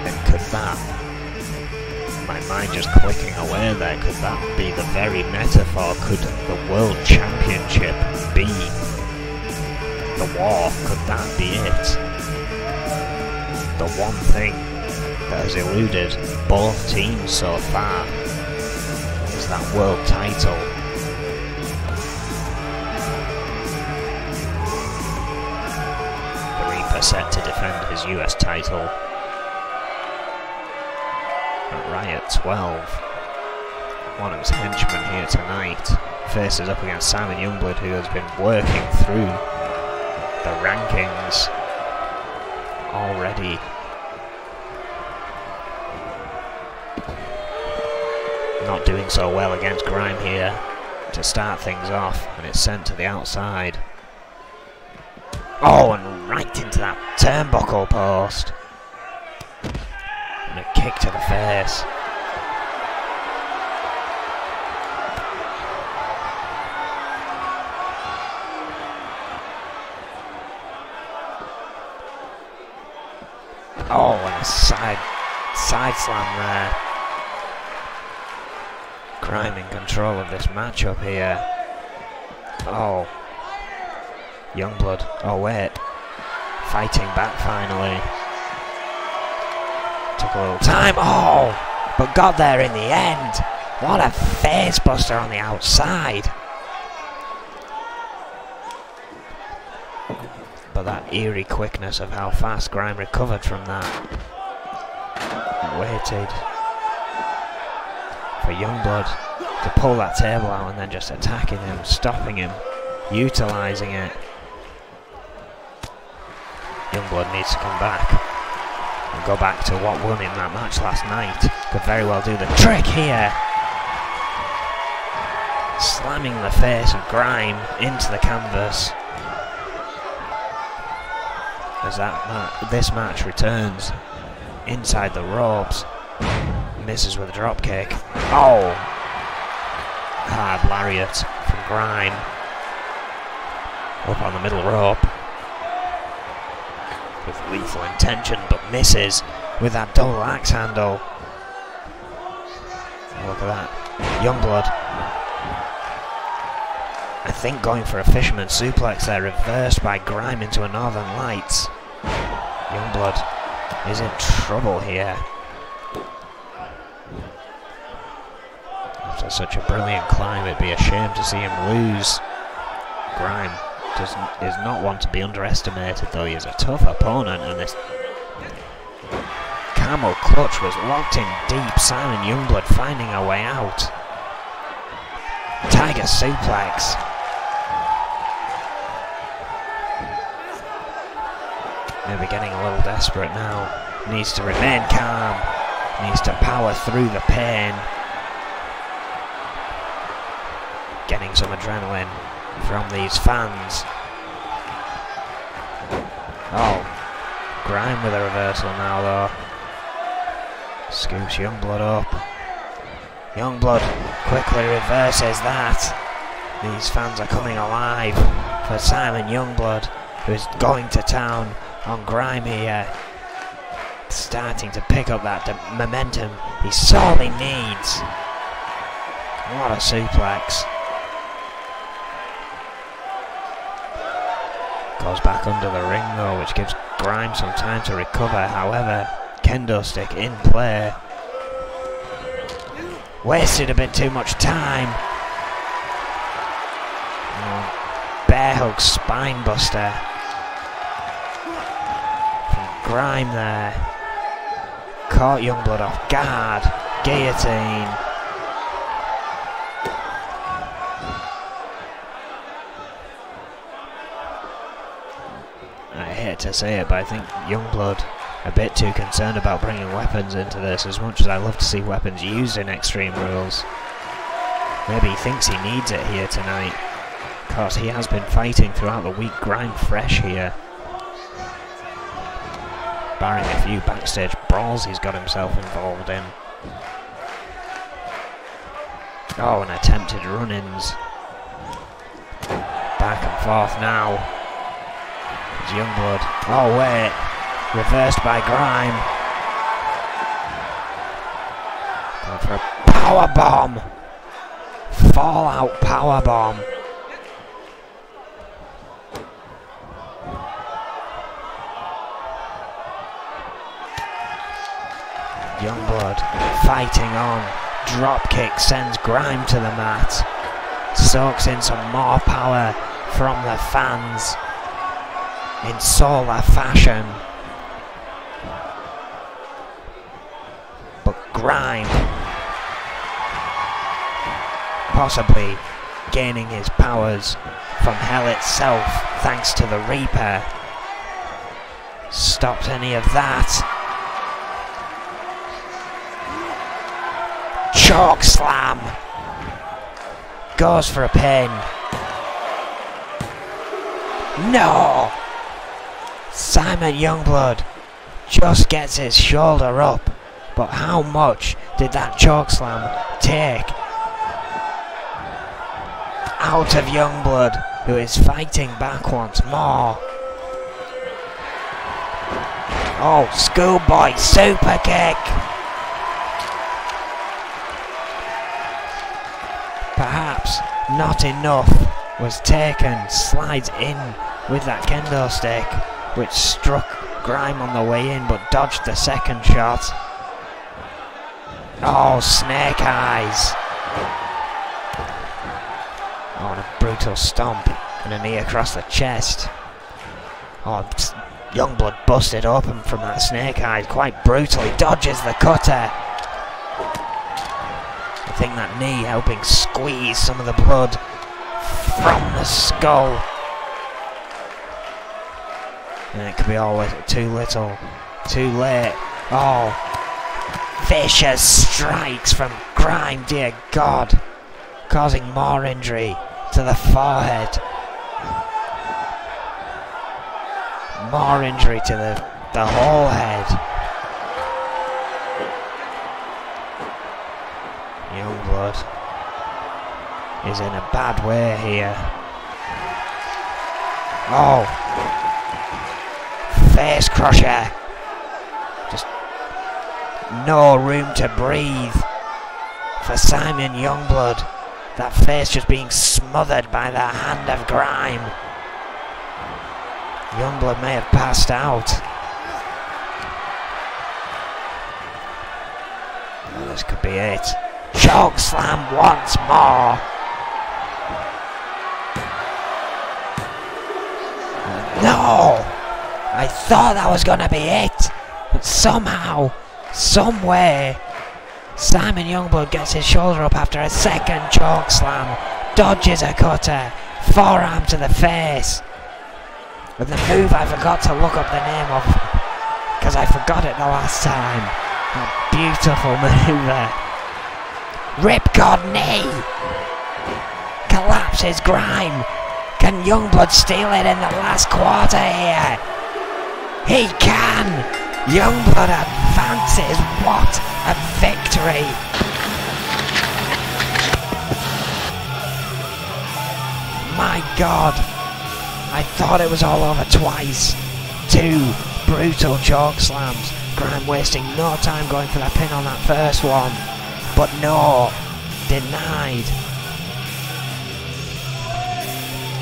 Speaker 1: And could that, my mind just clicking away there, could that be the very metaphor? Could the World Championship be the war? Could that be it? The one thing that has eluded both teams so far is that world title. The Reaper set to defend his US title at Riot 12. One of his henchmen here tonight faces up against Simon Youngblood, who has been working through the rankings already. Not doing so well against Grime here to start things off, and it's sent to the outside. Oh, and right into that turnbuckle post. And a kick to the face. Oh, and a side slam there. Grime in control of this matchup here. Oh. Youngblood. Oh, wait. Fighting back finally. Took a little time. Oh! But got there in the end. What a face buster on the outside. But that eerie quickness of how fast Grime recovered from that. Waited for Youngblood to pull that table out and then just attacking him, stopping him, utilising it. Youngblood needs to come back and go back to what won him that match last night. Could very well do the trick here. Slamming the face of Grime into the canvas. As this match returns inside the ropes. Misses with a drop kick. Oh! Hard lariat from Grime. Up on the middle rope. With lethal intention, but misses with that double axe handle. Look at that. Youngblood. I think going for a fisherman suplex there, reversed by Grime into a Northern Lights. Youngblood is in trouble here. After such a brilliant climb, it'd be a shame to see him lose. Grime is not one to be underestimated, though. He is a tough opponent, and this camel clutch was locked in deep. Simon Youngblood finding a way out. Tiger suplex. Maybe getting a little desperate now. Needs to remain calm. Needs to power through the pain. Getting some adrenaline from these fans. Oh, Grime with a reversal now though. Scoops Youngblood up. Youngblood quickly reverses that. These fans are coming alive for Simon Youngblood, who's going to town on Grime here. Starting to pick up that momentum he sorely needs. What a suplex. Goes back under the ring though, which gives Grime some time to recover. However, kendo stick in play. Wasted a bit too much time. Bear hug spine buster from Grime there. Caught Youngblood off guard. Guillotine. I hate to say it, but I think Youngblood a bit too concerned about bringing weapons into this, as much as I love to see weapons used in Extreme Rules. Maybe he thinks he needs it here tonight, because he has been fighting throughout the week. Grime fresh here. Barring a few backstage brawls he's got himself involved in. Oh, and attempted run-ins. Back and forth now. It's Youngblood. Oh wait, reversed by Grime. Going for a power bomb. Fallout power bomb. Youngblood fighting on. Drop kick sends Grime to the mat. Soaks in some more power from the fans in solar fashion. But Grime possibly gaining his powers from hell itself thanks to the Reaper. Stopped any of that. Choke slam. Goes for a pin. No! Simon Youngblood just gets his shoulder up, but how much did that chokeslam take out of Youngblood, who is fighting back once more? Oh, schoolboy super kick! Perhaps not enough was taken. Slides in with that kendo stick, which struck Grime on the way in but dodged the second shot. Oh, snake eyes! Oh, and a brutal stomp and a knee across the chest. Oh, Youngblood busted open from that snake eyes quite brutally, dodges the cutter. I think that knee helping squeeze some of the blood from the skull. And it could be all too little, too late. Oh, vicious strikes from Grime, dear God, causing more injury to the forehead. More injury to the whole head. Youngblood is in a bad way here. Oh, face crusher. Just no room to breathe for Simon Youngblood. That face just being smothered by the hand of Grime. Youngblood may have passed out. Oh, this could be it. Choke slam once more. No! I thought that was going to be it. But somehow, some way, Simon Youngblood gets his shoulder up after a second choke slam. Dodges a cutter. Forearm to the face. With the move I forgot to look up the name of, because I forgot it the last time. That beautiful manoeuvre. Ripcord knee! Collapses Grime. Can Youngblood steal it in the last quarter here? He can! Youngblood advances. What a victory! My God! I thought it was all over twice. 2 brutal choke slams. Grime wasting no time going for the pin on that first one. But no, denied.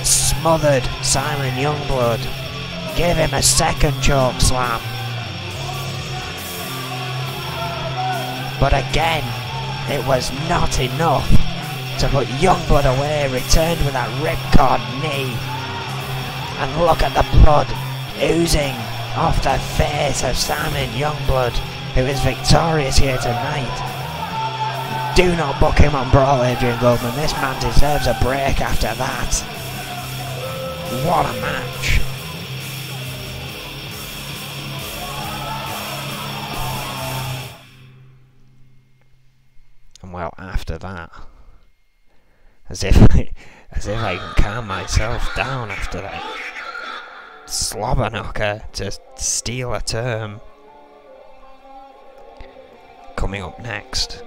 Speaker 1: Smothered Simon Youngblood. Gave him a second choke slam. But again, it was not enough to put Youngblood away. Returned with that ripcord knee. And look at the blood oozing off the face of Simon Youngblood, who is victorious here tonight. Do not book him on Brawl, Adrian Goldman. This man deserves a break after that. What a match. And well, after that, as if I can calm myself down after that slobber knocker, to steal a term. Coming up next,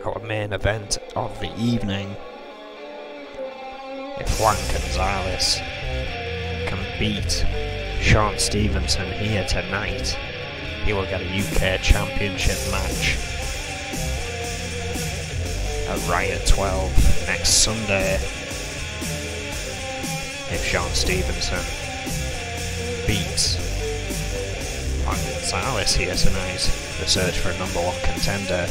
Speaker 1: our main event of the evening. If Juan Gonzalez can beat Sean Stevenson here tonight, he will get a UK Championship match at Riot 12 next Sunday. If Sean Stevenson beats Juan Gonzalez here tonight, the search for a #1 contender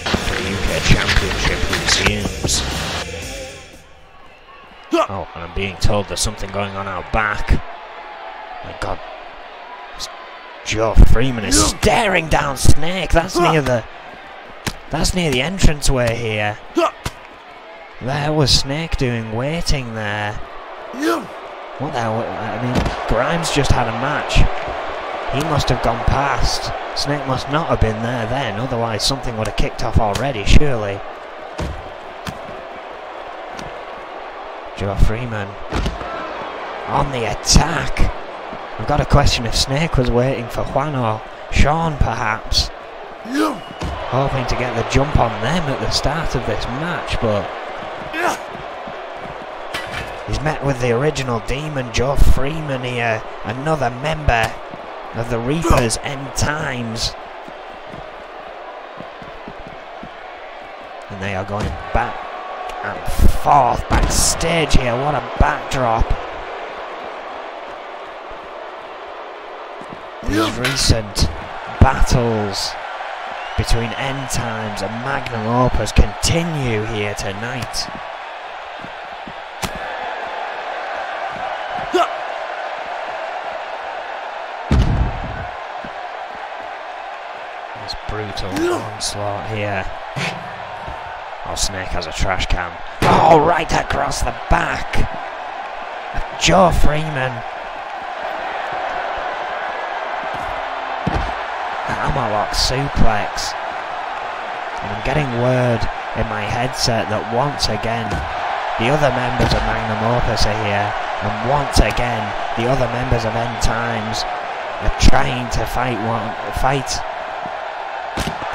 Speaker 1: for the UK Championship resumes. Oh, and I'm being told there's something going on out back. My God, Joe Freeman is staring down Snake. That's near the entranceway here. There was Snake doing waiting there. What the hell? I mean, Grimes just had a match. He must have gone past. Snake must not have been there then, otherwise something would have kicked off already, surely. Joe Freeman on the attack. I've got a question if Snake was waiting for Juan or Sean perhaps. Hoping to get the jump on them at the start of this match, but he's met with the original Demon, Joe Freeman here, another member of the Reapers End Times. And they are going back and forth backstage here. What a backdrop. These recent battles between End Times and Magnum Opus continue here tonight. This brutal onslaught here. Oh, Snake has a trash can. Oh, right across the back. Joe Freeman. Hammerlock suplex. And I'm getting word in my headset that once again the other members of Magnum Opus are here, and once again the other members of End Times are trying to fight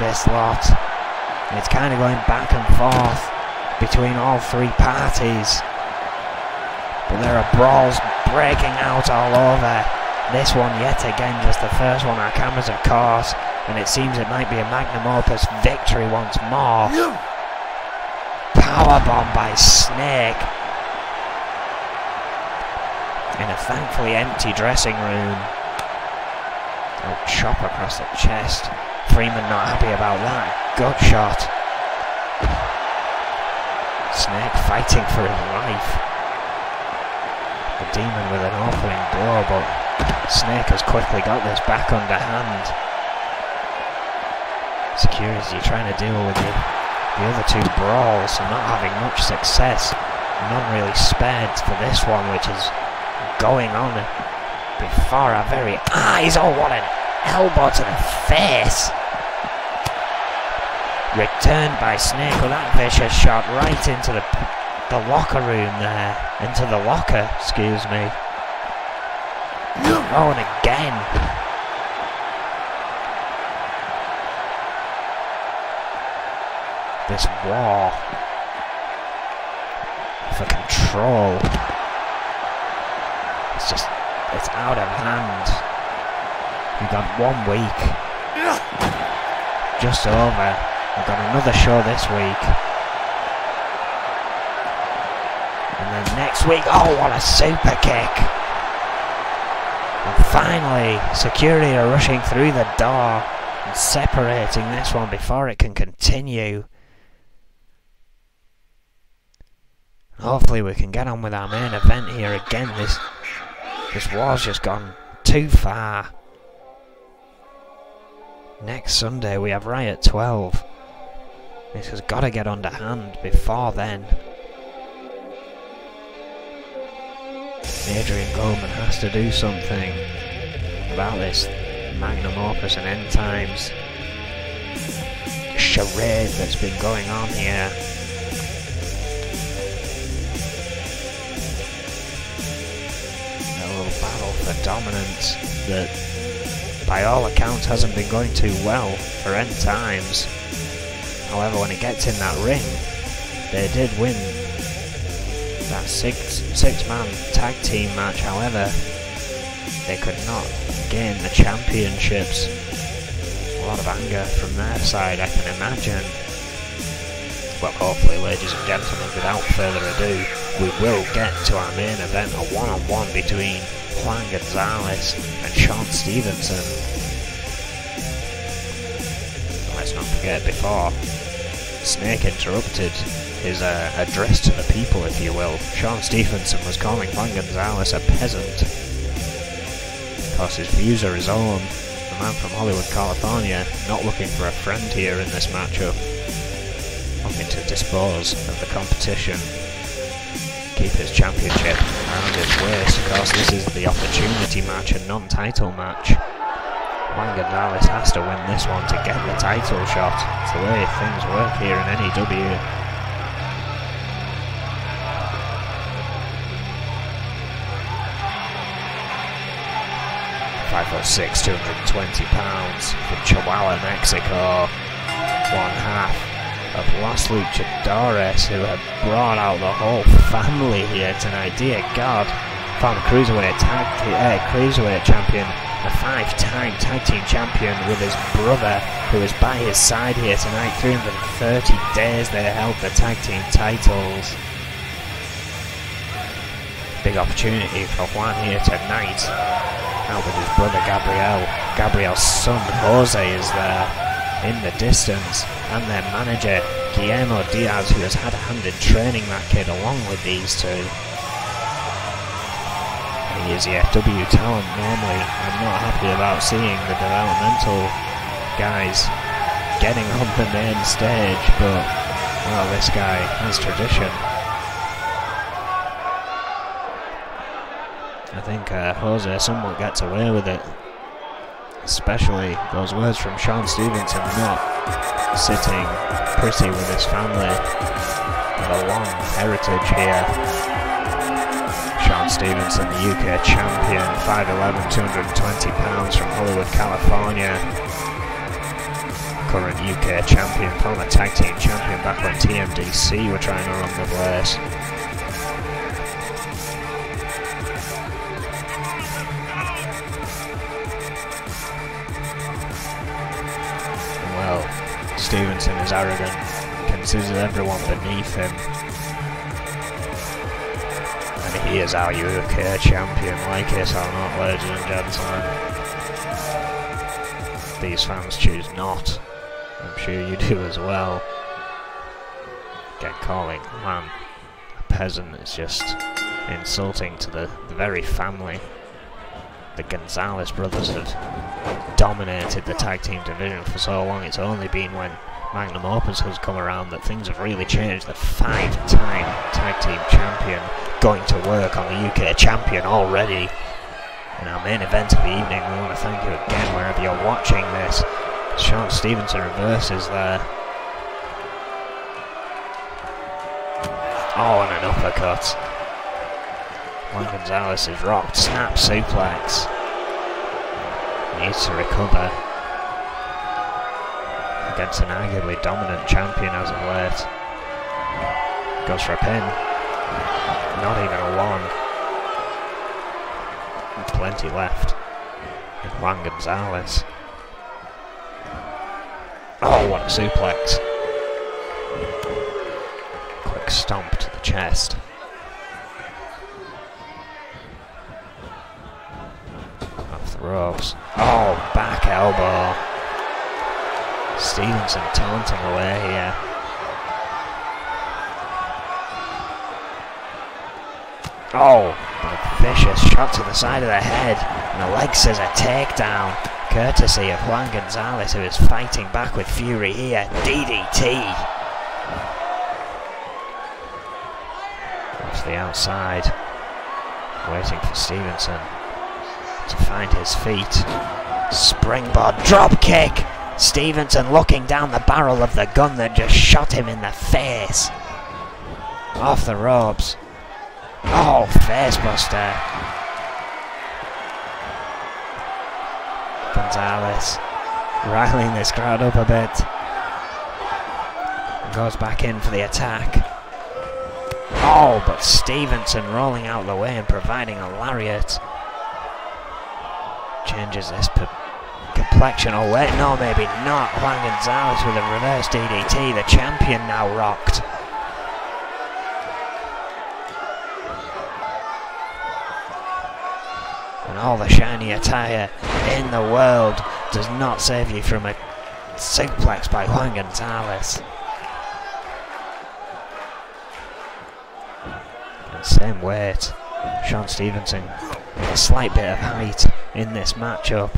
Speaker 1: this lot. It's kind of going back and forth between all three parties, but there are brawls breaking out all over. This one yet again, just the first one our cameras are caught, and it seems it might be a Magnum Opus victory once more. Powerbomb by Snake in a thankfully empty dressing room. Oh, chop across the chest. Freeman not happy about that. Gut shot. Snake fighting for his life. The Demon with an opening blow, but Snake has quickly got this back underhand. Security trying to deal with the other two brawls and not having much success. None really spared for this one, which is going on before our very eyes. Oh, what an elbow to the face. Returned by Snake with that vicious shot right into the locker room there. Into the locker, excuse me. Oh, and again. This war for control. It's out of hand. We've got 1 week. Just over. We've got another show this week. And then next week, oh, what a super kick. And finally, security are rushing through the door and separating this one before it can continue. Hopefully we can get on with our main event here again. This war's just gone too far. Next Sunday we have Riot 12. This has got to get underhand before then. Adrian Goldman has to do something about this Magnum Opus and End Times charade that's been going on here. A little battle for dominance that by all accounts hasn't been going too well for End Times. However, when it gets in that ring, they did win that six-man tag team match. However, they could not gain the championships. A lot of anger from their side, I can imagine. Well, hopefully, ladies and gentlemen, without further ado, we will get to our main event, a one-on-one between Juan Gonzalez and Sean Stevenson. Let's not forget, before Snake interrupted his address to the people, if you will, Sean Stevenson was calling Juan Gonzalez a peasant. Of course, his views are his own. The man from Hollywood, California, not looking for a friend here in this matchup. Looking to dispose of the competition. Keep his championship around his waist. Of course, this is the opportunity match, a non-title match. Juan Gonzalez has to win this one to get the title shot. It's the way things work here in N.E.W. 5'6", 220 pounds from Chihuahua, Mexico. One half of Los Luchadores, who have brought out the whole family here tonight. Dear God, former cruiserweight champion, a 5-time tag team champion with his brother, who is by his side here tonight. 330 days they held the tag team titles. Big opportunity for Juan here tonight. Out with his brother Gabriel. Gabriel's son Jose is there in the distance, and their manager Guillermo Diaz, who has had a hand in training that kid along with these two. He is the FW talent normally. I'm not happy about seeing the developmental guys getting on the main stage, but well, this guy has tradition. I think Jose somewhat gets away with it, especially those words from Sean Stevenson, not sitting pretty with his family, with a long heritage here. Sean Stevenson, the UK champion, 5'11", 220 pounds from Hollywood, California. Current UK champion, former tag team champion back when TMDC were trying to run the place. Well, Stevenson is arrogant, considers everyone beneath him. And he is our UK champion, like it or not, ladies and gentlemen. These fans choose not. I'm sure you do as well. Again, calling man a peasant is just insulting to the very family. The Gonzalez brothers have dominated the tag team division for so long. It's only been when Magnum Opus has come around that things have really changed. The 5-time tag team champion going to work on the UK champion already. In our main event of the evening, we want to thank you again wherever you're watching this. Sean Stevenson reverses there. Oh, and an uppercut. Juan Gonzalez is rocked. Snap suplex. Needs to recover against an arguably dominant champion as of late. Goes for a pin. Not even a one. Plenty left in Juan Gonzalez. Oh, what a suplex. Quick stomp to the chest. Off the ropes. Oh, back elbow. Stevenson taunting away here. Oh, a vicious shot to the side of the head, and a leg scissor takedown, courtesy of Juan Gonzalez, who is fighting back with fury here. DDT. Off the outside, waiting for Stevenson to find his feet. Springboard drop kick. Stevenson looking down the barrel of the gun that just shot him in the face. Off the ropes. Oh, facebuster. Gonzalez riling this crowd up a bit. And goes back in for the attack. Oh, but Stevenson rolling out the way and providing a lariat. Changes this complexion. Oh wait, no, maybe not. Juan Gonzalez with a reverse DDT. The champion now rocked. And all the shiny attire in the world does not save you from a suplex by Juan Gonzalez. And same weight, Sean Stevenson with a slight bit of height in this matchup.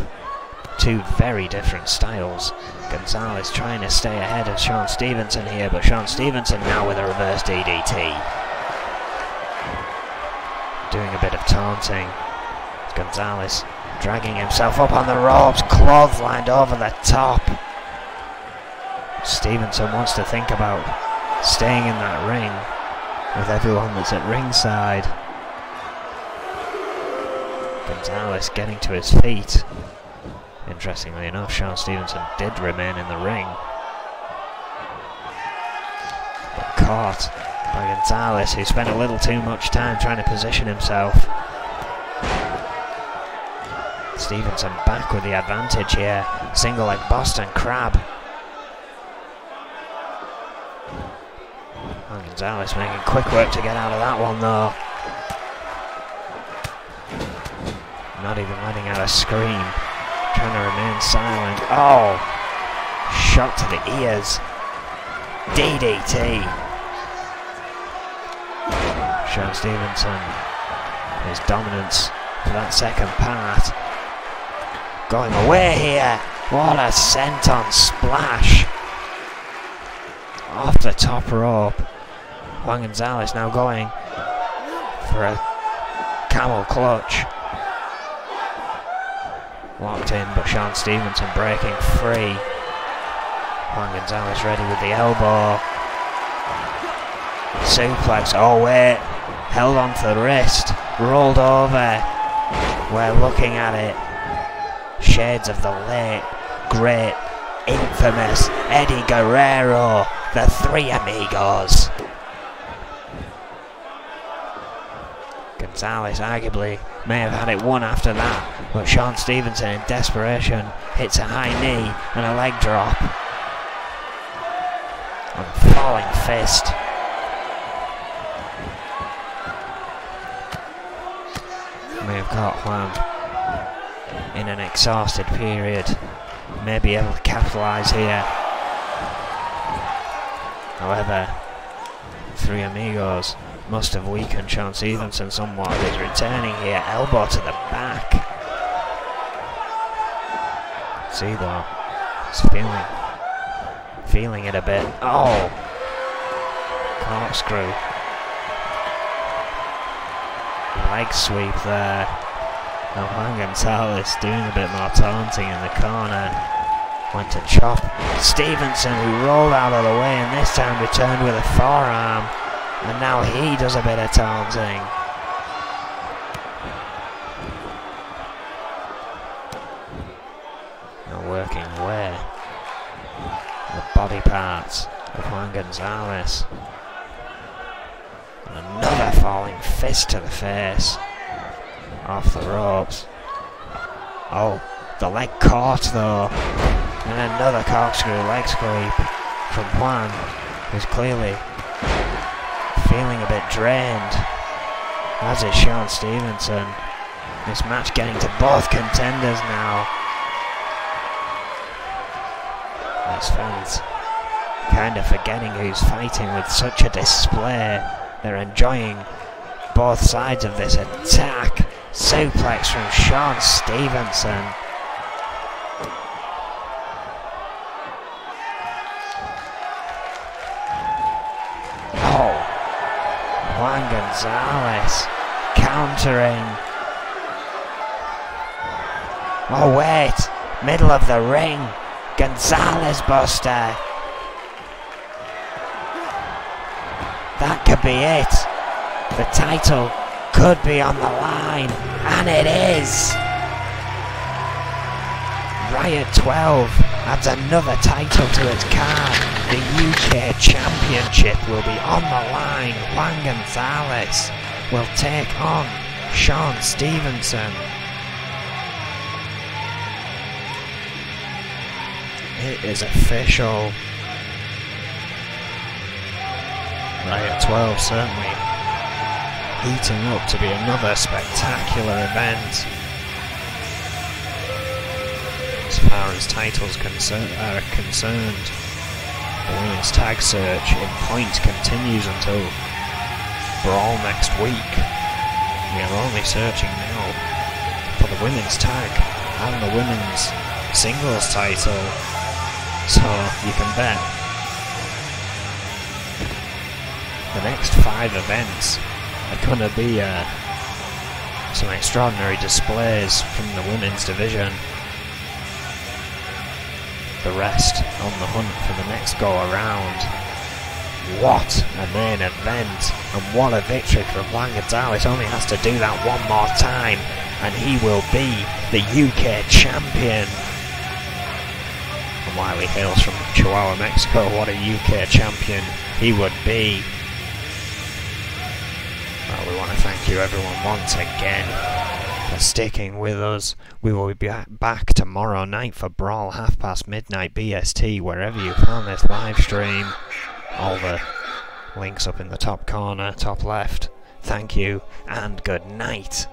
Speaker 1: Two very different styles. Gonzalez trying to stay ahead of Sean Stevenson here, but Sean Stevenson now with a reverse DDT. Doing a bit of taunting. Gonzalez dragging himself up on the ropes, clotheslined over the top. Stevenson wants to think about staying in that ring with everyone that's at ringside. Gonzalez getting to his feet. Interestingly enough, Sean Stevenson did remain in the ring, but caught by Gonzalez, who spent a little too much time trying to position himself. Stevenson back with the advantage here. Single leg Boston Crab. And Gonzalez making quick work to get out of that one though. Not even letting out a scream. Trying to remain silent. Oh! Shot to the ears. DDT. Sean Stevenson. His dominance for that second part. Going away here. What a senton splash. Off the top rope. Juan Gonzalez now going for a camel clutch. Locked in, but Sean Stevenson breaking free. Juan Gonzalez ready with the elbow. Suplex, oh wait. Held on to the wrist. Rolled over. We're looking at it. Shades of the late, great, infamous Eddie Guerrero. The Three Amigos. Gonzalez arguably may have had it won after that, but Sean Stevenson in desperation hits a high knee and a leg drop. And falling fist. May have caught Juan in an exhausted period. May be able to capitalise here. However, Three Amigos must have weakened Sean Stevenson somewhat. He's returning here, elbow to the back. See though, he's feeling it a bit. Oh! Corkscrew. Leg sweep there. And Juan Gonzalez doing a bit more taunting in the corner. Went to chop Stevenson, who rolled out of the way and this time returned with a forearm. And now he does a bit of taunting. Now working away the body parts of Juan Gonzalez. And another falling fist to the face. Off the ropes. Oh, the leg caught though. And another corkscrew leg sweep from Juan, who's clearly feeling a bit drained, as is Sean Stevenson. This match getting to both contenders now. These fans kind of forgetting who's fighting with such a display. They're enjoying both sides of this attack. Suplex from Sean Stevenson. Oh, Juan Gonzalez countering. Oh wait, middle of the ring. Gonzalez buster. That could be it. The title could be on the line, and it is. Riot 12 adds another title to its card. The UK Championship will be on the line. Juan Gonzalez will take on Sean Stevenson. It is official. Riot 12 certainly heating up to be another spectacular event. As far as titles are concerned, the women's tag search in points continues until Brawl next week. We are only searching now for the women's tag and the women's singles title, so you can bet the next 5 events are going to be some extraordinary displays from the women's division. The rest on the hunt for the next go around. What a main event, and what a victory for Juan Gonzalez. Only has to do that one more time and he will be the UK champion. And while he hails from Chihuahua, Mexico, what a UK champion he would be. Well, we want to thank you everyone once again for sticking with us. We will be back tomorrow night for Brawl, midnight BST, wherever you found this live stream. All the links up in the top corner, top left. Thank you and good night.